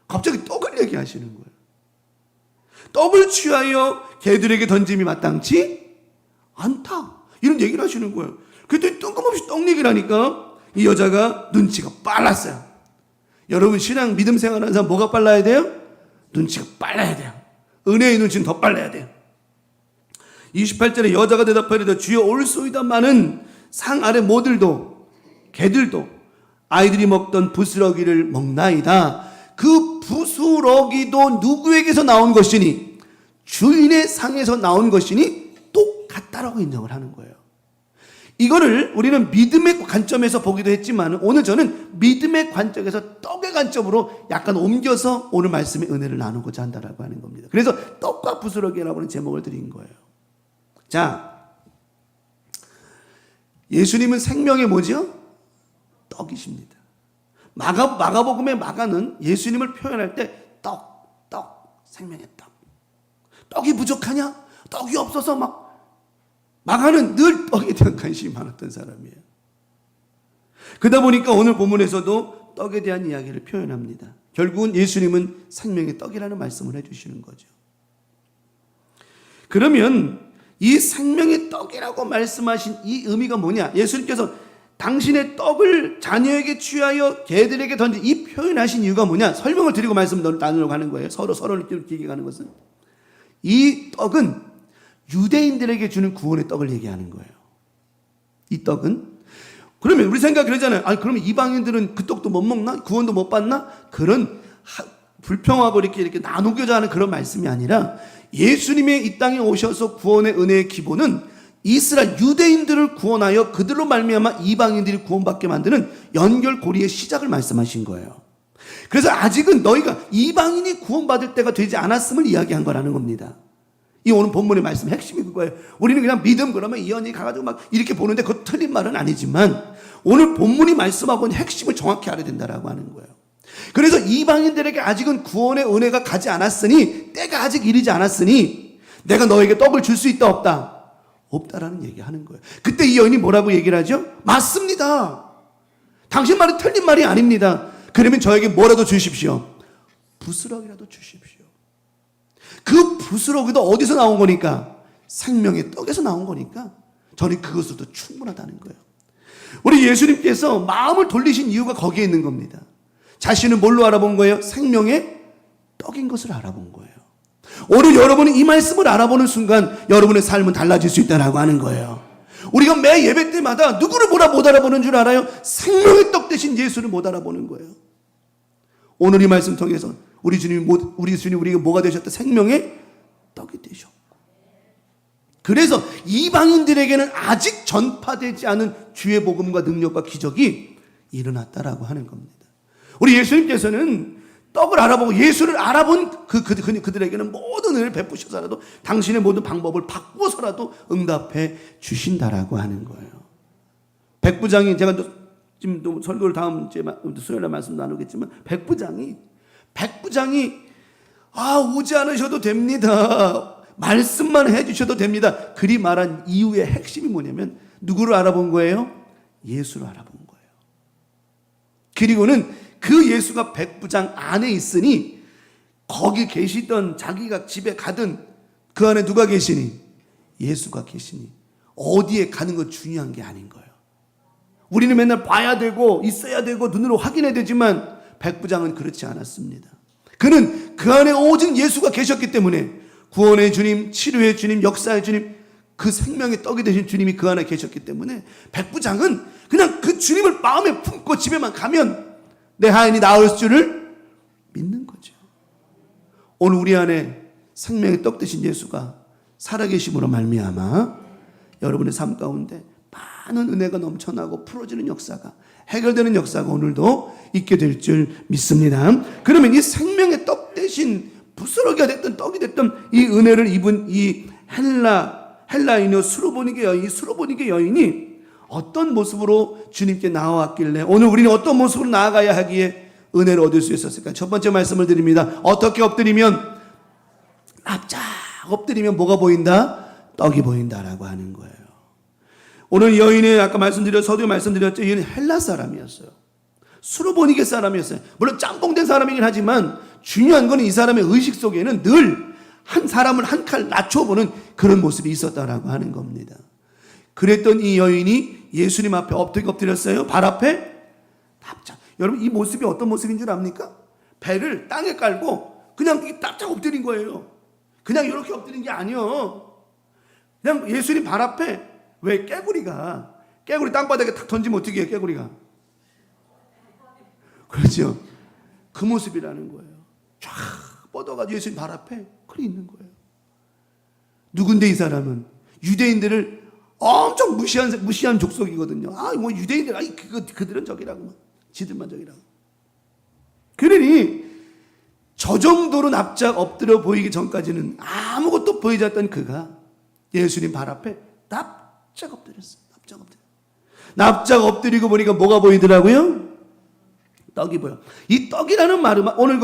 갑자기 떡을 얘기하시는 거예요. 떡을 취하여 개들에게 던짐이 마땅치 않다. 이런 얘기를 하시는 거예요. 그랬더니 뜬금없이 떡 얘기를 하니까 이 여자가 눈치가 빨랐어요. 여러분 신앙 믿음 생활하는 사람 뭐가 빨라야 돼요? 눈치가 빨라야 돼요. 은혜의 눈치는 더 빨라야 돼요. 28절에 여자가 대답하리되 주여 올소이다마는 상 아래 모들도 개들도 아이들이 먹던 부스러기를 먹나이다. 그 부스러기도 누구에게서 나온 것이니 주인의 상에서 나온 것이니 똑같다라고 인정을 하는 거예요. 이거를 우리는 믿음의 관점에서 보기도 했지만 오늘 저는 믿음의 관점에서 떡의 관점으로 약간 옮겨서 오늘 말씀의 은혜를 나누고자 한다라고 하는 겁니다. 그래서 떡과 부스러기라고 하는 제목을 드린 거예요. 자, 예수님은 생명의 뭐죠? 떡이십니다. 마가복음의 마가는 예수님을 표현할 때 떡, 생명의 떡. 떡이 부족하냐? 떡이 없어서 마가는 늘 떡에 대한 관심이 많았던 사람이에요. 그러다 보니까 오늘 본문에서도 떡에 대한 이야기를 표현합니다. 결국은 예수님은 생명의 떡이라는 말씀을 해주시는 거죠. 그러면 이 생명의 떡이라고 말씀하신 이 의미가 뭐냐? 예수님께서 당신의 떡을 자녀에게 취하여 개들에게 던진 이 표현하신 이유가 뭐냐? 설명을 드리고 말씀 나누려고 하는 거예요. 서로를 길게 가는 것은. 이 떡은 유대인들에게 주는 구원의 떡을 얘기하는 거예요. 이 떡은. 그러면 우리 생각 그러잖아요. 아니, 그러면 이방인들은 그 떡도 못 먹나? 구원도 못 받나? 그런 불평하고 이렇게 나누고자 하는 그런 말씀이 아니라 예수님의 이 땅에 오셔서 구원의 은혜의 기본은 이스라엘 유대인들을 구원하여 그들로 말미암아 이방인들이 구원받게 만드는 연결고리의 시작을 말씀하신 거예요. 그래서 아직은 너희가 이방인이 구원받을 때가 되지 않았음을 이야기한 거라는 겁니다. 이 오늘 본문의 말씀의 핵심이 그거예요. 우리는 그냥 믿음 그러면 이언이 가가지고 막 이렇게 보는데 그거 틀린 말은 아니지만 오늘 본문이 말씀하고 있는 핵심을 정확히 알아야 된다라고 하는 거예요. 그래서 이방인들에게 아직은 구원의 은혜가 가지 않았으니 때가 아직 이르지 않았으니 내가 너에게 떡을 줄 수 있다 없다? 없다라는 얘기하는 거예요. 그때 이 여인이 뭐라고 얘기를 하죠? 맞습니다. 당신 말은 틀린 말이 아닙니다. 그러면 저에게 뭐라도 주십시오. 부스러기라도 주십시오. 그 부스러기도 어디서 나온 거니까? 생명의 떡에서 나온 거니까 저는 그것으로도 충분하다는 거예요. 우리 예수님께서 마음을 돌리신 이유가 거기에 있는 겁니다. 자신은 뭘로 알아본 거예요? 생명의 떡인 것을 알아본 거예요. 오늘 여러분이 이 말씀을 알아보는 순간 여러분의 삶은 달라질 수 있다고 하는 거예요. 우리가 매 예배 때마다 누구를 못 알아보는 줄 알아요? 생명의 떡 대신 예수를 못 알아보는 거예요. 오늘 이 말씀 통해서 우리 주님 우리에게 뭐가 되셨다? 생명의 떡이 되셨고. 그래서 이방인들에게는 아직 전파되지 않은 주의 복음과 능력과 기적이 일어났다라고 하는 겁니다. 우리 예수님께서는 떡을 알아보고 예수를 알아본 그들에게는 모든 은혜를 베푸셔서라도 당신의 모든 방법을 바꾸어서라도 응답해 주신다라고 하는 거예요. 백부장이 제가 지금 또 설교를 다음 주에 수요일에 말씀 나누겠지만 백부장이 오지 않으셔도 됩니다. 말씀만 해주셔도 됩니다. 그리 말한 이유의 핵심이 뭐냐면 누구를 알아본 거예요? 예수를 알아본 거예요. 그리고는 그 예수가 백부장 안에 있으니 거기 계시던 자기가 집에 가든 그 안에 누가 계시니? 예수가 계시니 어디에 가는 건 중요한 게 아닌 거예요. 우리는 맨날 봐야 되고 있어야 되고 눈으로 확인해야 되지만 백부장은 그렇지 않았습니다. 그는 그 안에 오직 예수가 계셨기 때문에 구원의 주님, 치료의 주님, 역사의 주님, 그 생명의 떡이 되신 주님이 그 안에 계셨기 때문에 백부장은 그냥 그 주님을 마음에 품고 집에만 가면 내 하인이 나을 줄을 믿는 거죠. 오늘 우리 안에 생명의 떡 되신 예수가 살아계심으로 말미암아 여러분의 삶 가운데 많은 은혜가 넘쳐나고 풀어지는 역사가, 해결되는 역사가 오늘도 있게 될 줄 믿습니다. 그러면 이 생명의 떡 대신 부스러기가 됐던 떡이 됐던 이 은혜를 입은 이 헬라인의 수로보니게 여인, 이 수로보니게 여인이 어떤 모습으로 주님께 나아왔길래 오늘 우리는 어떤 모습으로 나아가야 하기에 은혜를 얻을 수 있었을까? 첫 번째 말씀을 드립니다. 어떻게 엎드리면, 납작 엎드리면 뭐가 보인다? 떡이 보인다라고 하는 거예요. 오늘 여인은 아까 서두에 말씀드렸죠. 여인은 헬라 사람이었어요. 수로보니게 사람이었어요. 물론 짬뽕된 사람이긴 하지만 중요한 건 이 사람의 의식 속에는 늘 한 사람을 한 칼 낮춰보는 그런 모습이 있었다라고 하는 겁니다. 그랬던 이 여인이 예수님 앞에 어떻게 엎드렸어요? 발 앞에 납작. 여러분 이 모습이 어떤 모습인 줄 압니까? 배를 땅에 깔고 그냥 납작 엎드린 거예요. 그냥 이렇게 엎드린 게 아니에요. 그냥 예수님 발 앞에, 왜 깨구리 땅바닥에 탁 던지면 어떻게 해요? 깨구리가. 그렇죠. 그 모습이라는 거예요. 쫙 뻗어가지고 예수님 발 앞에 그리 있는 거예요. 누군데 이 사람은? 유대인들을 엄청 무시한 족속이거든요. 뭐 유대인들, 그들은 저기라고. 지들만 저기라고. 그러니 저 정도로 납작 엎드려 보이기 전까지는 아무것도 보이지 않던 그가 예수님 발 앞에 납작 엎드렸어요. 납작 엎드리고 보니까 뭐가 보이더라고요? 떡이 보여. 이 떡이라는 말은 오늘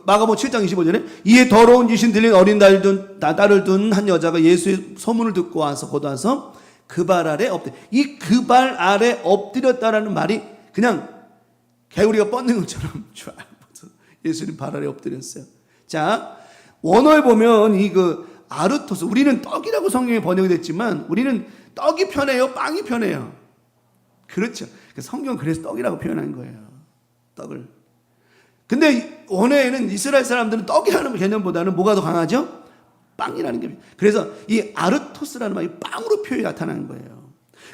마가복음 7장 25절에 이에 더러운 귀신 들린 어린 딸을 둔 한 여자가 예수의 소문을 듣고 와서 곧 와서 그 발 아래 엎드려. 이 그 발 아래 엎드렸다라는 말이 그냥 개구리가 뻗는 것처럼 쫙 예수님 발 아래 엎드렸어요. 자, 원어에 보면 아르토스, 우리는 떡이라고 성경에 번역이 됐지만 우리는 떡이 편해요, 빵이 편해요. 그렇죠. 성경은 그래서 떡이라고 표현한 거예요. 떡을. 근데 원어에는 이스라엘 사람들은 떡이라는 개념보다는 뭐가 더 강하죠? 빵이라는 게. 그래서 이 아르토스라는 말이 빵으로 표현이 나타나는 거예요.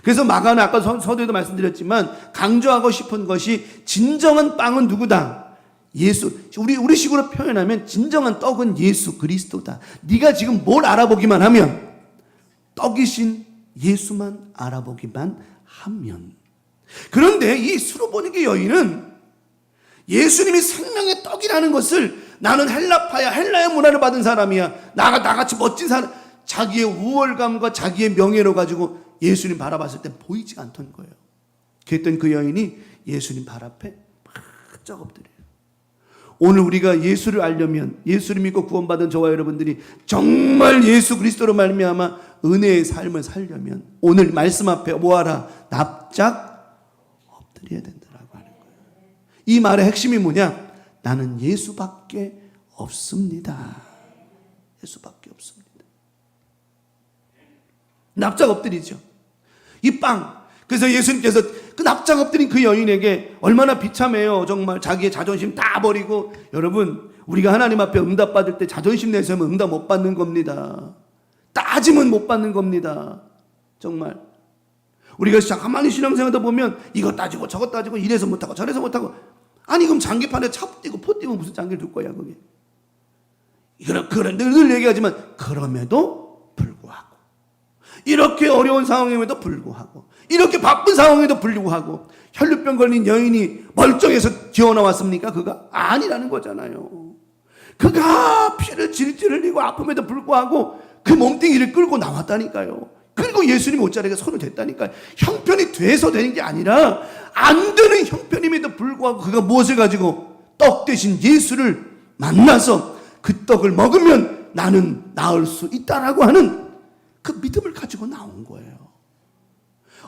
그래서 마가는 아까 서두에도 말씀드렸지만 강조하고 싶은 것이 진정한 빵은 누구다? 예수. 우리 식으로 표현하면 진정한 떡은 예수 그리스도다. 네가 지금 뭘 알아보기만 하면, 떡이신 예수만 알아보기만 하면. 그런데 이 수로보니게 여인은 예수님이 생명의 떡이라는 것을, 나는 헬라파야, 헬라의 문화를 받은 사람이야, 나같이 멋진 사람, 자기의 우월감과 자기의 명예로 가지고 예수님 바라봤을 때 보이지 않던 거예요. 그랬던 그 여인이 예수님 발 앞에 바짝 엎드려요. 오늘 우리가 예수를 알려면, 예수를 믿고 구원받은 저와 여러분들이 정말 예수 그리스도로 말미암아 은혜의 삶을 살려면 오늘 말씀 앞에 뭐하라? 납작 엎드려야 된다라고 하는 거예요. 이 말의 핵심이 뭐냐? 나는 예수밖에 없습니다. 예수밖에 없습니다. 납작 엎드리죠. 이 빵. 그래서 예수님께서 그 납작 엎드린 그 여인에게 얼마나 비참해요. 정말 자기의 자존심 다 버리고. 여러분, 우리가 하나님 앞에 응답받을 때 자존심 내세우면 응답 못 받는 겁니다. 따지면 못 받는 겁니다. 정말. 우리가 가만히 신앙생활하다 보면 이거 따지고 저거 따지고 이래서 못하고 저래서 못하고. 아니 그럼 장기판에 차 띄고 포 띄고 무슨 장기를 둘 거야 그게. 그런데 늘 얘기하지만 그럼에도 불구하고, 이렇게 어려운 상황임에도 불구하고, 이렇게 바쁜 상황에도 불구하고 혈루병 걸린 여인이 멀쩡해서 기어나왔습니까? 그가? 아니라는 거잖아요. 그가 피를 질질 흘리고 아픔에도 불구하고 그 몸뚱이를 끌고 나왔다니까요. 그리고 예수님 옷자리에 손을 댔다니까요. 형편이 돼서 되는 게 아니라 안 되는 형편임에도 불구하고 그가 무엇을 가지고? 떡 대신 예수를 만나서 그 떡을 먹으면 나는 나을 수 있다라고 하는 그 믿음을 가지고 나온 거예요.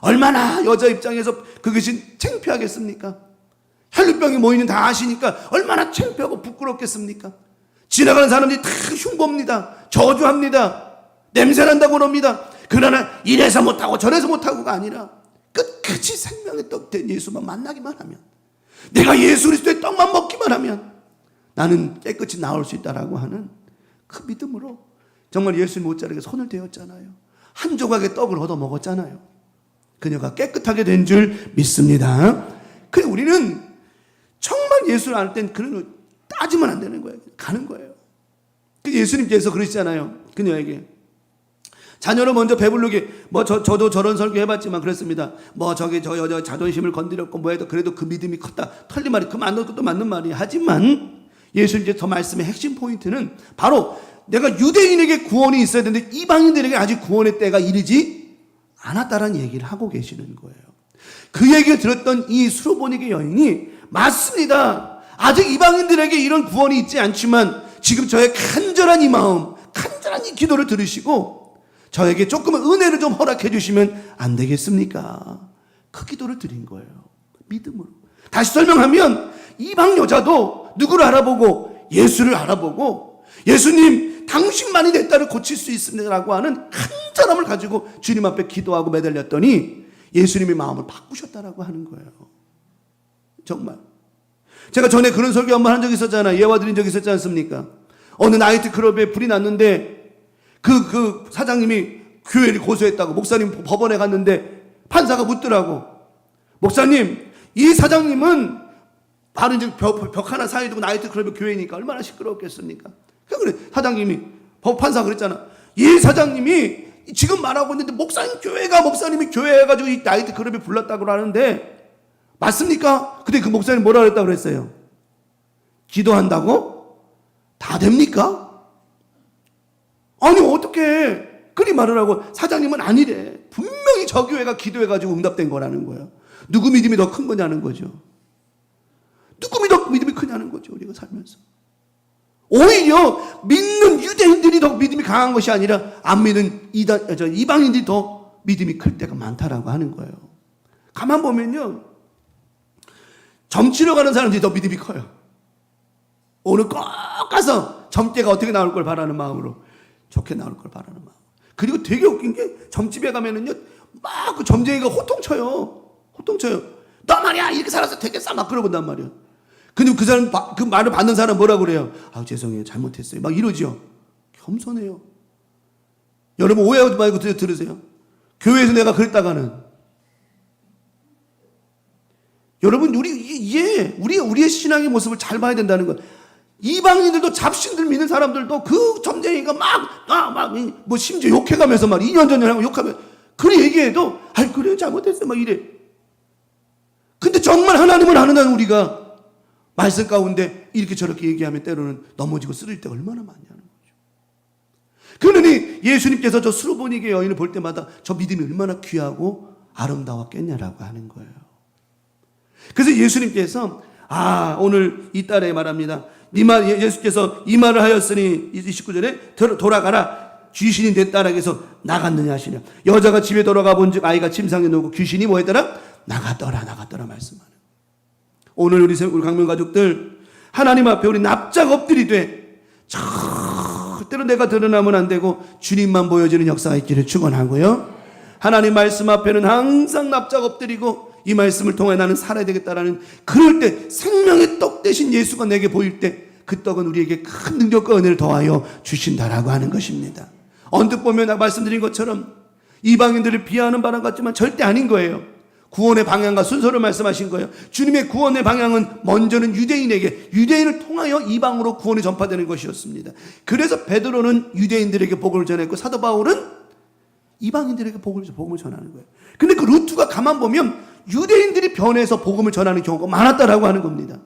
얼마나 여자 입장에서 그것이 창피하겠습니까? 혈루병이 모이는 다 아시니까 얼마나 창피하고 부끄럽겠습니까? 지나가는 사람들이 다 흉보입니다. 저주합니다. 냄새난다고 그럽니다. 그러나 이래서 못하고 저래서 못하고가 아니라 끝까지 생명의 떡 된 예수만 만나기만 하면, 내가 예수 그리스도의 떡만 먹기만 하면 나는 깨끗이 나올 수 있다라고 하는 그 믿음으로 정말 예수님 옷자락에 손을 대었잖아요. 한 조각의 떡을 얻어 먹었잖아요. 그녀가 깨끗하게 된 줄 믿습니다. 그래, 우리는 정말 예수를 알 땐 그런 따지면 안 되는 거예요. 가는 거예요. 예수님께서 그러시잖아요. 그녀에게 자녀를 먼저 배부르게, 저도 저런 설교 해봤지만 그랬습니다. 저 여자 자존심을 건드렸고 해도 그래도 그 믿음이 컸다. 틀린 말이, 그 맞는 것도 맞는 말이에요. 하지만 예수님께서 더 말씀의 핵심 포인트는 바로 내가 유대인에게 구원이 있어야 되는데 이방인들에게 아직 구원의 때가 이르지 않았다라는 얘기를 하고 계시는 거예요. 그 얘기를 들었던 이 수로보니게 여인이, 맞습니다. 아직 이방인들에게 이런 구원이 있지 않지만 지금 저의 간절한 이 마음, 간절한 이 기도를 들으시고 저에게 조금은 은혜를 좀 허락해 주시면 안 되겠습니까? 그 기도를 드린 거예요. 믿음으로. 다시 설명하면 이방 여자도 누구를 알아보고 예수를 알아보고, 예수님 당신만이 내 딸을 고칠 수 있습니다라고 하는 간절함을 가지고 주님 앞에 기도하고 매달렸더니 예수님의 마음을 바꾸셨다라고 하는 거예요. 정말 제가 전에 그런 설교 한번 한 적이 있었잖아요. 예화 드린 적이 있었지 않습니까? 어느 나이트클럽에 불이 났는데 그 사장님이 교회를 고소했다고 목사님 법원에 갔는데 판사가 묻더라고. 목사님, 이 사장님은 바로 이제 벽 하나 사이에 두고 나이트클럽의 교회니까 얼마나 시끄러웠겠습니까? 그래, 사장님이, 판사가 그랬잖아. 이 사장님이 지금 말하고 있는데 목사님이 교회 해가지고 이 나이트클럽에 불렀다고 하는데 맞습니까? 근데 그 목사님 뭐라 그랬다고 그랬어요? 기도한다고? 다 됩니까? 아니 어떻게 그리 말을 하고, 사장님은 아니래. 분명히 저 교회가 기도해가지고 응답된 거라는 거예요. 누구 믿음이 더 큰 거냐는 거죠. 누구 믿음이 크냐는 거죠. 우리가 살면서 오히려 믿는 유대인들이 더 믿음이 강한 것이 아니라 안 믿는 이방인들이 더 믿음이 클 때가 많다라고 하는 거예요. 가만 보면요, 점치러 가는 사람들이 더 믿음이 커요. 오늘 꼭 가서 점괘가 어떻게 나올 걸 바라는 마음으로, 좋게 나올 걸 바라는 마음. 그리고 되게 웃긴 게, 점집에 가면은요 막 그 점쟁이가 호통쳐요. 너 말이야 이렇게 살아서 되겠어 막 그러본단 말이야. 근데 그 사람, 그 말을 받는 사람 뭐라고 그래요? 죄송해요, 잘못했어요 막 이러죠. 겸손해요. 여러분 오해하지 말고 들으세요. 교회에서 내가 그랬다가는, 여러분 우리의 신앙의 모습을 잘 봐야 된다는 것. 이방인들도, 잡신들 믿는 사람들도 그 점쟁이가 뭐 심지어 욕해가면서 2년 전에 하고 욕하면, 그래 얘기해도 그래 잘못했어 막 이래. 근데 정말 하나님을 아는 한 우리가 말씀 가운데 이렇게 저렇게 얘기하면 때로는 넘어지고 쓰러질 때가 얼마나 많냐는 거죠. 그러니 예수님께서 저 수로보니게 여인을 볼 때마다 저 믿음이 얼마나 귀하고 아름다웠겠냐라고 하는 거예요. 그래서 예수님께서 오늘 이 딸에 말합니다. 예수께서 이 말을 하였으니 29절에 돌아가라, 귀신이 내 딸에게서 나갔느냐 하시냐. 여자가 집에 돌아가 본즉 아이가 침상에 누우고 귀신이 뭐 했더라? 나갔더라 말씀하는. 오늘 우리 강명 가족들, 하나님 앞에 우리 납작 엎드리되 절대로 내가 드러나면 안 되고 주님만 보여지는 역사가 있기를 축원하고요. 하나님 말씀 앞에는 항상 납작 엎드리고 이 말씀을 통해 나는 살아야 되겠다라는, 그럴 때 생명의 떡 대신 예수가 내게 보일 때 그 떡은 우리에게 큰 능력과 은혜를 더하여 주신다라고 하는 것입니다. 언뜻 보면 말씀드린 것처럼 이방인들을 비하하는 바람 같지만 절대 아닌 거예요. 구원의 방향과 순서를 말씀하신 거예요. 주님의 구원의 방향은 먼저는 유대인을 통하여 이방으로 구원이 전파되는 것이었습니다. 그래서 베드로는 유대인들에게 복음을 전했고 사도 바울은 이방인들에게 복음을 전하는 거예요. 근데 그 루트가 가만 보면 유대인들이 변해서 복음을 전하는 경우가 많았다라고 하는 겁니다.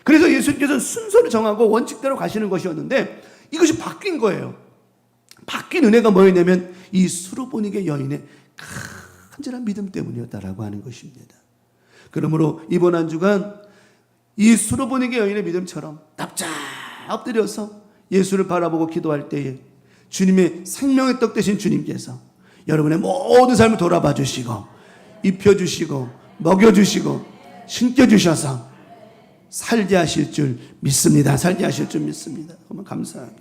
그래서 예수님께서는 순서를 정하고 원칙대로 가시는 것이었는데 이것이 바뀐 거예요. 바뀐 은혜가 뭐였냐면 이 수로보니게 여인의 간절한 믿음 때문이었다라고 하는 것입니다. 그러므로 이번 한 주간 이 수로보니게 여인의 믿음처럼 납작 엎드려서 예수를 바라보고 기도할 때에 주님의 생명의 떡 되신 주님께서 여러분의 모든 삶을 돌아봐 주시고 입혀주시고 먹여주시고 신겨주셔서 살게 하실 줄 믿습니다. 살게 하실 줄 믿습니다. 정말 감사하게.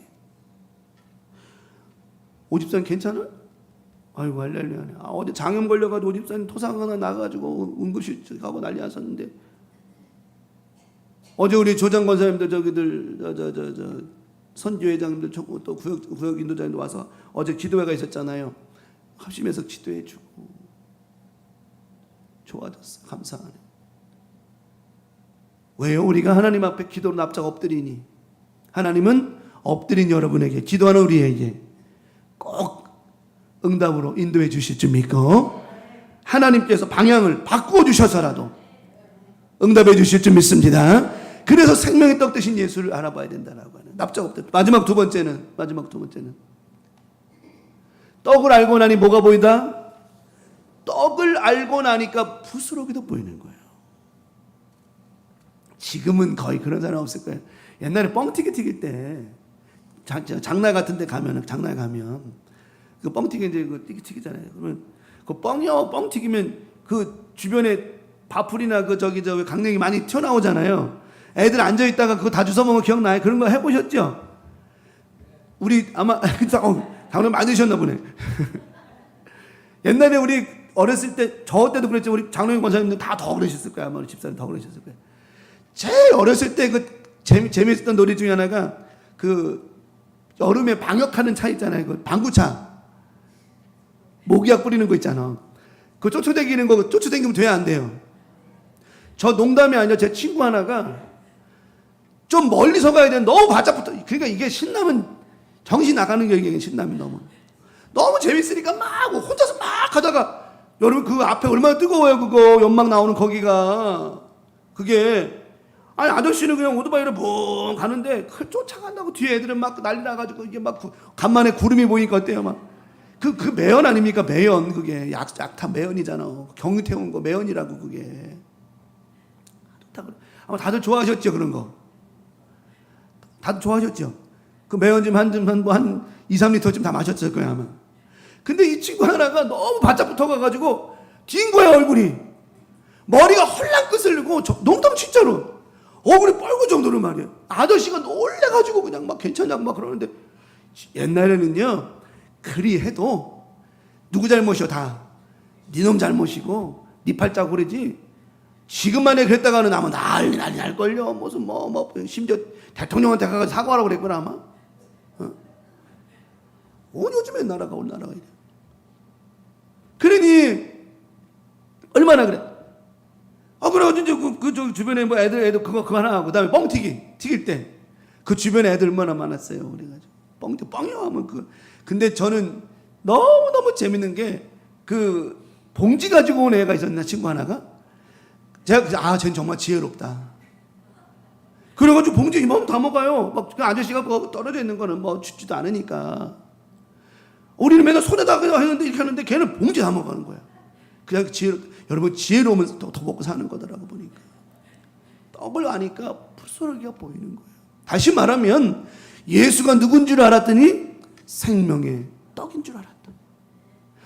오집사님 괜찮아? 아이고 할렐루야. 어제 장염 걸려가지고 오집사님 토상 하나 나가가지고 응급실 가고 난리 났었는데, 어제 우리 조장 권사님들 저기들 선교회장님들 또 구역 인도자님들 와서 어제 기도회가 있었잖아요. 합심해서 기도해주고 좋아졌어. 감사하네. 왜요? 우리가 하나님 앞에 기도로 납작 엎드리니 하나님은 엎드린 여러분에게, 기도하는 우리에게 꼭 응답으로 인도해 주실 줄 믿고, 하나님께서 방향을 바꾸어 주셔서라도 응답해 주실 줄 믿습니다. 그래서 생명의 떡 되신 예수를 알아봐야 된다라고 하는 납작 엎드려. 마지막 두 번째는 떡을 알고 나니 뭐가 보인다? 떡을 알고 나니까 부스러기도 보이는 거예요. 지금은 거의 그런 사람 없을 거예요. 옛날에 뻥튀기 튀길 때 장날 같은 데 가면 그 뻥튀기 이제 그 튀기잖아요. 그러면 그 뻥 튀기면 그 주변에 밥풀이나 그 저기 강냉이 많이 튀어나오잖아요. 애들 앉아 있다가 그거 다 주워 먹은 거 기억나요? 그런 거 해보셨죠? 우리 아마 당연 많이 드셨나 보네. 옛날에 우리 어렸을 때, 저 때도 그랬죠. 우리 장로님 권사님들 다 더 그러셨을 거야. 아마 우리 집사님 더 그러셨을 거야. 제일 어렸을 때 그 재미있었던 놀이 중에 하나가 그 여름에 방역하는 차 있잖아요. 그 방구차. 모기약 뿌리는 거 있잖아. 그 쫓아다니는 거, 쫓아다니면 돼야 안 돼요? 저 농담이 아니라 제 친구 하나가 좀 멀리서 가야 되는, 너무 바짝 붙어. 그러니까 이게 신나면 정신 나가는 게, 이게 신나면 너무 재밌으니까 막 혼자서 막 하다가, 여러분 그 앞에 얼마나 뜨거워요. 그거 연막 나오는 거기가. 그게 아니 아저씨는 그냥 오토바이로 붕 가는데 그 쫓아간다고 뒤에 애들은 막 난리 나가지고, 이게 막 간만에 구름이 보이니까 어때요? 막 그 매연 아닙니까? 매연. 그게 약탄 매연이잖아. 경유 태운 거 매연이라고. 그게 아마 다들 좋아하셨죠? 그런 거 다들 좋아하셨죠? 그 매연 좀 한 2, 3리터쯤 다 마셨을 거야 아마. 근데 이 친구 하나가 너무 바짝 붙어가가지고 뛴 거야. 얼굴이, 머리가 헐랑 끄슬리고, 농담 진짜로 얼굴이 뻘고 정도로 말이야. 아저씨가 놀래가지고 그냥 막 괜찮냐고 막 그러는데, 옛날에는요 그리 해도 누구 잘못이요? 다 니놈 잘못이고 니 팔자고 그러지. 지금만에 그랬다가는 아마 난리 날걸요. 무슨 심지어 대통령한테 가서 사과하라고 그랬거나 아마. 요즘에 나라가 이래. 그러니 얼마나 그래. 그래가지고 이제 그 주변에 뭐 애들 그거 하나 하고, 그다음에 뻥튀기 튀길 때 그 주변에 애들 얼마나 많았어요. 그래가지고 뻥이요 하면 근데 저는 너무 재밌는 게, 그 봉지 가지고 온 애가 있었나, 친구 하나가. 제가 쟤는 정말 지혜롭다. 그래가지고 봉지 이만큼 다 먹어요. 막 그 아저씨가 떨어져 있는 거는 뭐 춥지도 않으니까. 우리는 맨날 손에다 하는데 이렇게 하는데 걔는 봉지 다 먹어가는 거야. 그냥 여러분 지혜로우면 더 먹고 사는 거더라고 보니까. 떡을 아니까 부스러기가 보이는 거예요. 다시 말하면 예수가 누군 줄 알았더니 생명의 떡인 줄 알았다.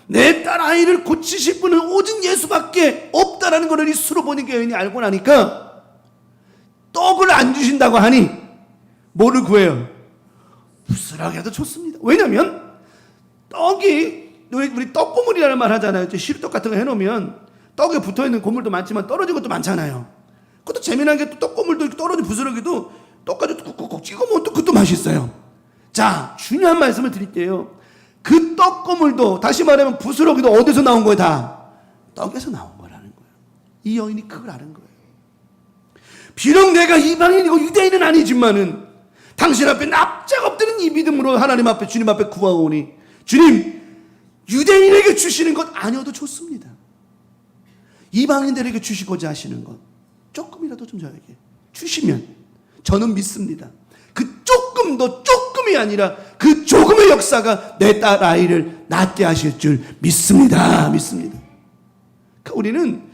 내 딸 아이를 고치실 분은 오직 예수밖에 없다라는 것을 이 수로보니 여인이 알고 나니까 떡을 안 주신다고 하니 뭐를 구해요? 부스러기라도 좋습니다. 왜냐하면 떡이, 우리 떡고물이라는 말 하잖아요. 시루떡 같은 거 해놓으면 떡에 붙어있는 고물도 많지만 떨어진 것도 많잖아요. 그것도 재미난 게, 또 떡고물도 떨어진 부스러기도 떡 가지고 꾹꾹 찍어 먹으면 또 그것도 맛있어요. 자, 중요한 말씀을 드릴게요. 그 떡고물도, 다시 말하면 부스러기도 어디서 나온 거예요? 다 떡에서 나온 거라는 거예요. 이 여인이 그걸 아는 거예요. 비록 내가 이방인이고 유대인은 아니지만은 당신 앞에 납작 엎드린 이 믿음으로 하나님 앞에, 주님 앞에 구하오니, 주님, 유대인에게 주시는 것 아니어도 좋습니다. 이방인들에게 주시고자 하시는 것 조금이라도 좀 저에게 주시면 저는 믿습니다. 그 조금도 조금이 아니라 그 조금의 역사가 내 딸 아이를 낫게 하실 줄 믿습니다. 그러니까 우리는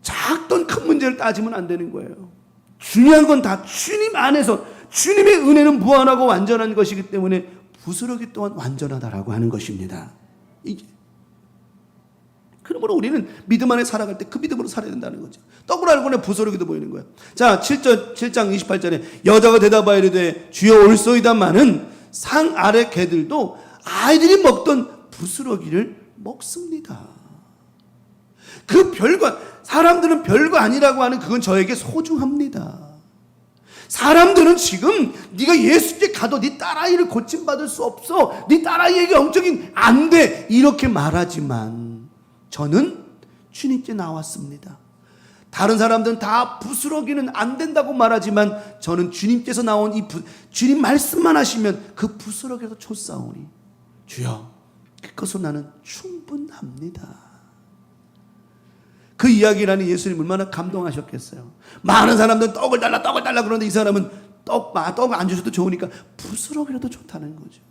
작던 큰 문제를 따지면 안 되는 거예요. 중요한 건 다 주님 안에서, 주님의 은혜는 무한하고 완전한 것이기 때문에 부스러기 또한 완전하다라고 하는 것입니다. 이게. 그러므로 우리는 믿음 안에 살아갈 때 그 믿음으로 살아야 된다는 거죠. 떡을 알고는 부스러기도 보이는 거예요. 자, 7장 28절에 여자가 대답하여 이르되 주여 올소이다마는 상 아래 개들도 아이들이 먹던 부스러기를 먹습니다. 그 사람들은 별거 아니라고 하는 그건 저에게 소중합니다. 사람들은 지금 네가 예수께 가도 네 딸아이를 고침받을 수 없어, 네 딸아이에게 영적인 안 돼, 이렇게 말하지만 저는 주님께 나왔습니다. 다른 사람들은 다 부스러기는 안 된다고 말하지만 저는 주님께서 나온 주님 말씀만 하시면 그 부스러기라도 쫓사오니 주여 그것으로 나는 충분합니다. 그 이야기라는 예수님 얼마나 감동하셨겠어요. 많은 사람들은 떡을 달라 그러는데 이 사람은 떡 안 주셔도 좋으니까 부스러기라도 좋다는 거죠.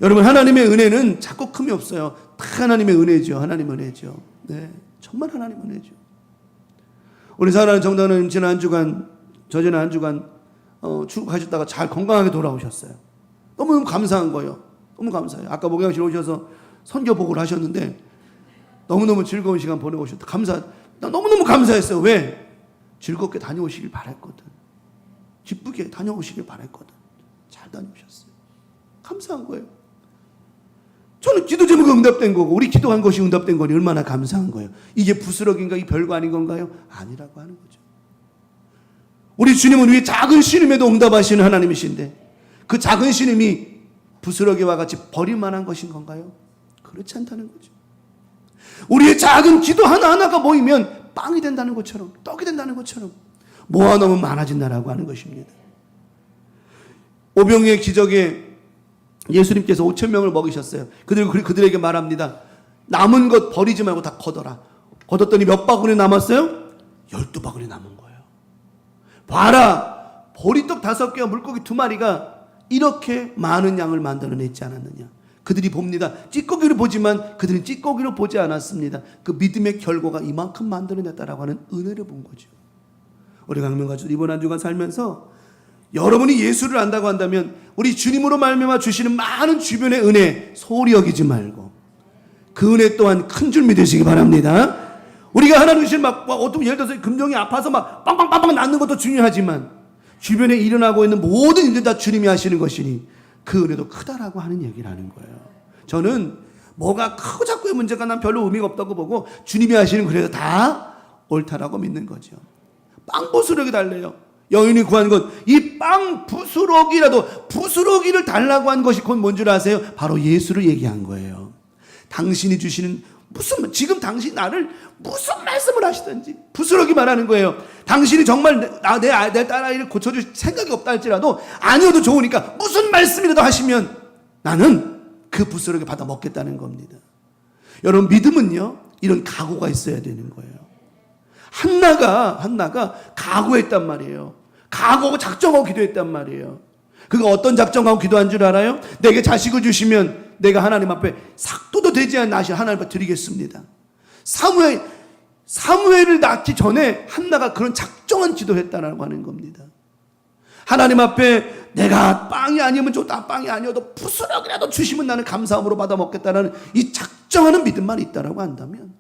여러분, 하나님의 은혜는 작고 큼이 없어요. 다 하나님의 은혜죠. 하나님의 은혜죠. 네, 정말 하나님의 은혜죠. 우리 사랑하는 정당은 지난 한 주간 출국하셨다가 잘 건강하게 돌아오셨어요. 너무너무 감사한 거예요. 너무 감사해요. 아까 목양실 오셔서 선교복을 하셨는데 너무너무 즐거운 시간 보내고 오셨다. 나 너무너무 감사했어요. 왜? 즐겁게 다녀오시길 바랬거든. 기쁘게 다녀오시길 바랬거든. 잘 다녀오셨어요. 감사한 거예요. 저는 기도 제목이 응답된 거고 우리 기도한 것이 응답된 거니 얼마나 감사한 거예요. 이게 부스러기인가, 이 별거 아닌 건가요? 아니라고 하는 거죠. 우리 주님은 우리 작은 신음에도 응답하시는 하나님이신데 그 작은 신음이 부스러기와 같이 버릴 만한 것인 건가요? 그렇지 않다는 거죠. 우리의 작은 기도 하나하나가 모이면 빵이 된다는 것처럼, 떡이 된다는 것처럼 모아놓으면 많아진다라고 하는 것입니다. 오병이의 기적에 예수님께서 5,000명을 먹이셨어요. 그들에게 말합니다. 남은 것 버리지 말고 다 걷어라. 걷었더니 몇 바구니 남았어요? 12바구니 남은 거예요. 봐라, 보리떡 5개와 물고기 2마리가 이렇게 많은 양을 만들어냈지 않았느냐. 그들이 봅니다. 찌꺼기로 보지만 그들은 찌꺼기로 보지 않았습니다. 그 믿음의 결과가 이만큼 만들어냈다라고 하는 은혜를 본 거죠. 우리 강명가족 이번 한 주간 살면서 여러분이 예수를 안다고 한다면 우리 주님으로 말미암아 주시는 많은 주변의 은혜 소홀히 여기지 말고 그 은혜 또한 큰 줄 믿으시기 바랍니다. 우리가 하나님 주신 어떤 예를 들어서 금종이 아파서 막 빵빵빵빵 낫는 것도 중요하지만 주변에 일어나고 있는 모든 일들 다 주님이 하시는 것이니 그 은혜도 크다라고 하는 얘기를 하는 거예요. 저는 뭐가 크고 작고의 문제가 난 별로 의미가 없다고 보고 주님이 하시는 그래도 다 옳다라고 믿는 거죠. 빵 부스러기 달래요. 여인이 구한 것, 이 빵 부스러기를 달라고 한 것이 곧 뭔 줄 아세요? 바로 예수를 얘기한 거예요. 당신이 주시는 지금 당신 나를 무슨 말씀을 하시든지 부스러기 말하는 거예요. 당신이 정말 내 딸아이를 고쳐줄 생각이 없다 할지라도 아니어도 좋으니까 무슨 말씀이라도 하시면 나는 그 부스러기 받아 먹겠다는 겁니다. 여러분, 믿음은요 이런 각오가 있어야 되는 거예요. 한나가 각오했단 말이에요. 각오하고 작정하고 기도했단 말이에요. 그가 어떤 작정하고 기도한 줄 알아요? 내게 자식을 주시면 내가 하나님 앞에 삭도도 되지 않는 아시 하나님 앞에 드리겠습니다. 사무엘을 낳기 전에 한나가 그런 작정한 기도를 했다라고 하는 겁니다. 하나님 앞에 내가 빵이 아니면 좋다, 빵이 아니어도 부스러기라도 주시면 나는 감사함으로 받아 먹겠다라는 이 작정하는 믿음만 있다라고 한다면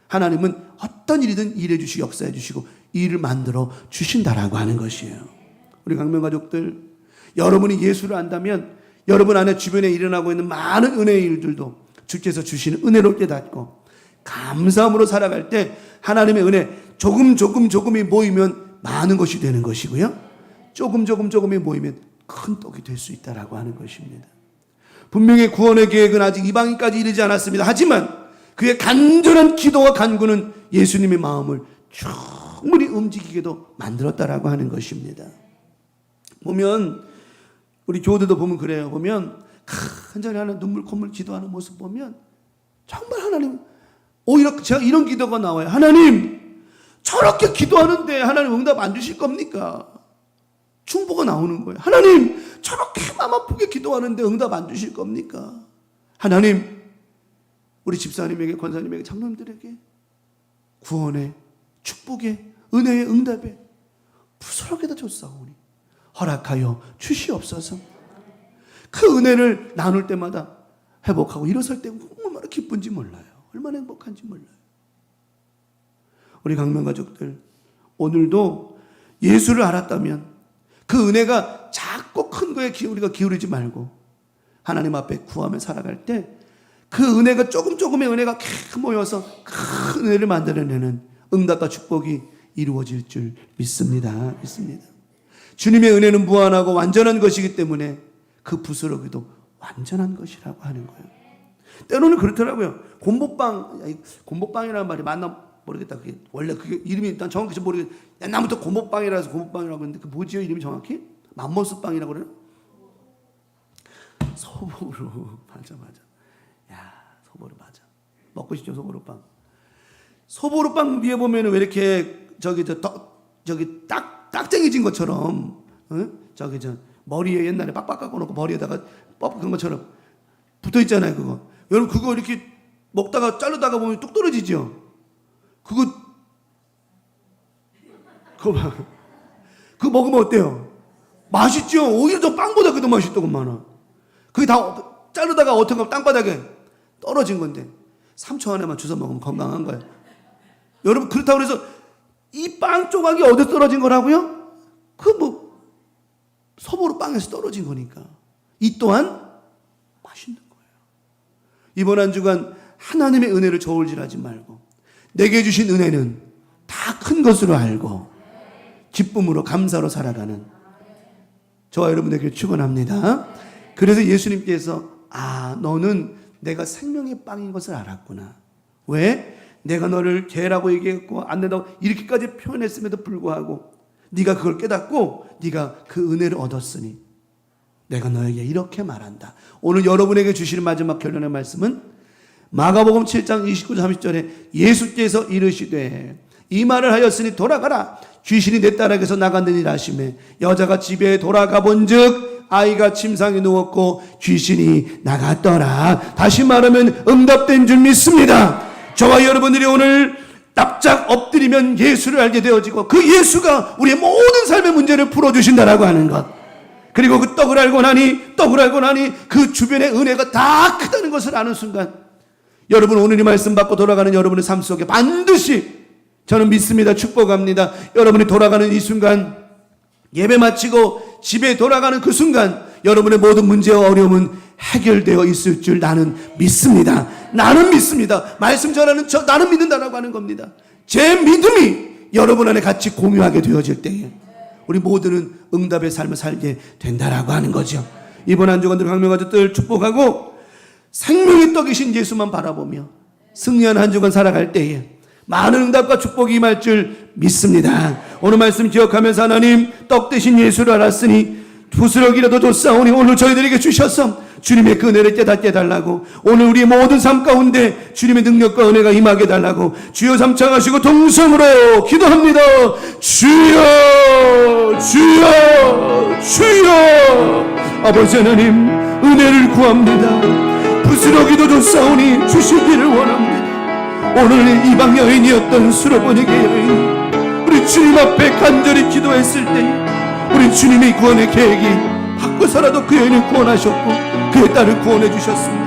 하나님은 어떤 일이든 일해 주시고 역사해 주시고 일을 만들어 주신다라고 하는 것이에요. 우리 강명가족들, 여러분이 예수를 안다면 여러분 안에 주변에 일어나고 있는 많은 은혜의 일들도 주께서 주시는 은혜로 깨닫고 감사함으로 살아갈 때 하나님의 은혜 조금이 모이면 많은 것이 되는 것이고요. 조금이 모이면 큰 떡이 될 수 있다라고 하는 것입니다. 분명히 구원의 계획은 아직 이방인까지 이르지 않았습니다. 하지만 그의 간절한 기도와 간구는 예수님의 마음을 충분히 움직이게도 만들었다라고 하는 것입니다. 보면 우리 교우들도 보면 그래요. 보면 간절히 하는 눈물 콧물 기도하는 모습 보면 정말 하나님, 오히려 제가 이런 기도가 나와요. 하나님, 저렇게 기도하는데 하나님 응답 안 주실 겁니까? 중보가 나오는 거예요. 하나님, 저렇게 마음 아프게 기도하는데 응답 안 주실 겁니까? 하나님, 우리 집사님에게, 권사님에게, 장로님들에게 구원의 축복의 은혜의 응답에 부스러기다 줬사오니 허락하여 주시옵소서. 그 은혜를 나눌 때마다 회복하고 일어설 때 얼마나 기쁜지 몰라요. 얼마나 행복한지 몰라요. 우리 강명가족들, 오늘도 예수를 알았다면 그 은혜가 작고 큰 거에 우리가 기울이지 말고 하나님 앞에 구하며 살아갈 때 그 은혜가 조금의 은혜가 캬 모여서 큰 은혜를 만들어내는 응답과 축복이 이루어질 줄 믿습니다. 주님의 은혜는 무한하고 완전한 것이기 때문에 그 부스러기도 완전한 것이라고 하는 거예요. 때로는 그렇더라고요. 곰복빵이라는 말이 맞나 모르겠다. 그게 원래 그게 이름이 일단 정확히 모르겠. 옛날부터 곰복빵이라서 곰복빵이라고 했는데 그 뭐지요 이름이 정확히? 맘모스빵이라고 그래요? 소보루 맞아. 야 소보루 맞아. 먹고 싶죠 소보루빵. 소보루빵 위에 보면은 왜 이렇게 저기 딱쟁이진 것처럼 머리에 옛날에 빡빡 깎고 놓고 머리에다가 뻑뻑한 것처럼 붙어 있잖아요. 그거 여러분 그거 이렇게 먹다가 자르다가 보면 뚝 떨어지죠. 그거 먹으면 어때요? 맛있죠. 오히려 더 빵보다 그게 더 맛있다고 많아. 그게 다 자르다가 어떤 거 땅바닥에 떨어진 건데 3초 안에만 주워 먹으면 건강한 거예요. 여러분 그렇다고 해서 이 빵 조각이 어디서 떨어진 거라고요? 소보루 빵에서 떨어진 거니까. 이 또한 맛있는 거예요. 이번 한 주간 하나님의 은혜를 저울질하지 말고 내게 주신 은혜는 다 큰 것으로 알고 기쁨으로 감사로 살아가는 저와 여러분에게 축원합니다. 그래서 예수님께서 너는 내가 생명의 빵인 것을 알았구나. 왜? 내가 너를 개라고 얘기했고 안 된다고 이렇게까지 표현했음에도 불구하고 네가 그걸 깨닫고 네가 그 은혜를 얻었으니 내가 너에게 이렇게 말한다. 오늘 여러분에게 주시는 마지막 결론의 말씀은 마가복음 7장 29절 30절에 예수께서 이르시되 이 말을 하였으니 돌아가라. 귀신이 내 딸에게서 나갔느니라 하시매 여자가 집에 돌아가 본즉 아이가 침상에 누웠고 귀신이 나갔더라. 다시 말하면 응답된 줄 믿습니다. 저와 여러분들이 오늘 납작 엎드리면 예수를 알게 되어지고 그 예수가 우리의 모든 삶의 문제를 풀어주신다라고 하는 것. 그리고 그 떡을 알고 나니 그 주변의 은혜가 다 크다는 것을 아는 순간 여러분 오늘 이 말씀 받고 돌아가는 여러분의 삶 속에 반드시 저는 믿습니다. 축복합니다. 여러분이 돌아가는 이 순간 예배 마치고 집에 돌아가는 그 순간 여러분의 모든 문제와 어려움은 해결되어 있을 줄 나는 믿습니다. 나는 믿습니다. 말씀 전하는 나는 믿는다라고 하는 겁니다. 제 믿음이 여러분 안에 같이 공유하게 되어질 때에 우리 모두는 응답의 삶을 살게 된다라고 하는 거죠. 이번 한 주간들 강명가족들 축복하고 생명의 떡이신 예수만 바라보며 승리한 한 주간 살아갈 때에 많은 응답과 축복이 임할 줄 믿습니다. 오늘 말씀 기억하면서 하나님 떡 대신 예수를 알았으니 부스러기라도 줬사오니 오늘 저희들에게 주셔서 주님의 그 은혜를 깨닫게 해달라고 오늘 우리의 모든 삶 가운데 주님의 능력과 은혜가 임하게 해달라고 주여 삼창하시고 동성으로 기도합니다. 주여 아버지 하나님 은혜를 구합니다. 부스러기도 줬사오니 주시기를 원합니다. 오늘 이방 여인이었던 수로보니게 여인이 우리 주님 앞에 간절히 기도했을 때 우리 주님의 구원의 계획이 바꿔서라도 그 여인을 구원하셨고 그의 딸을 구원해 주셨습니다.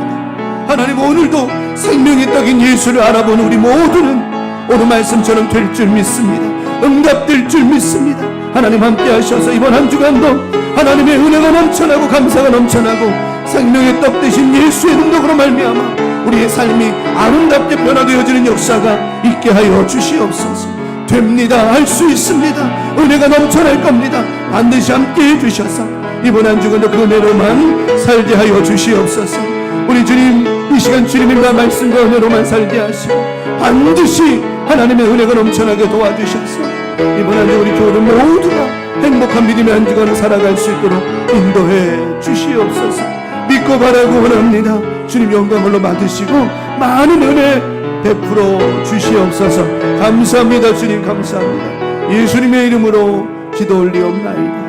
하나님 오늘도 생명의 떡인 예수를 알아보는 우리 모두는 오늘 말씀처럼 될 줄 믿습니다. 응답될 줄 믿습니다. 하나님 함께 하셔서 이번 한 주간도 하나님의 은혜가 넘쳐나고 감사가 넘쳐나고 생명의 떡 되신 예수의 능력으로 말미암아 우리의 삶이 아름답게 변화되어지는 역사가 있게 하여 주시옵소서. 됩니다. 할 수 있습니다. 은혜가 넘쳐날 겁니다. 반드시 함께 해주셔서 이번 한 주간도 그 은혜로만 살게 하여 주시옵소서. 우리 주님 이 시간 주님의 말씀과 은혜로만 살게 하시고 반드시 하나님의 은혜가 넘쳐나게 도와주셔서 이번 한 주 우리 교회를 모두가 행복한 믿음의 한 주간을 살아갈 수 있도록 인도해 주시옵소서. 믿고 바라고 원합니다. 주님 영광으로 받으시고 많은 은혜 베풀어 주시옵소서. 감사합니다. 주님 감사합니다. 예수님의 이름으로 기도 올리옵나이다.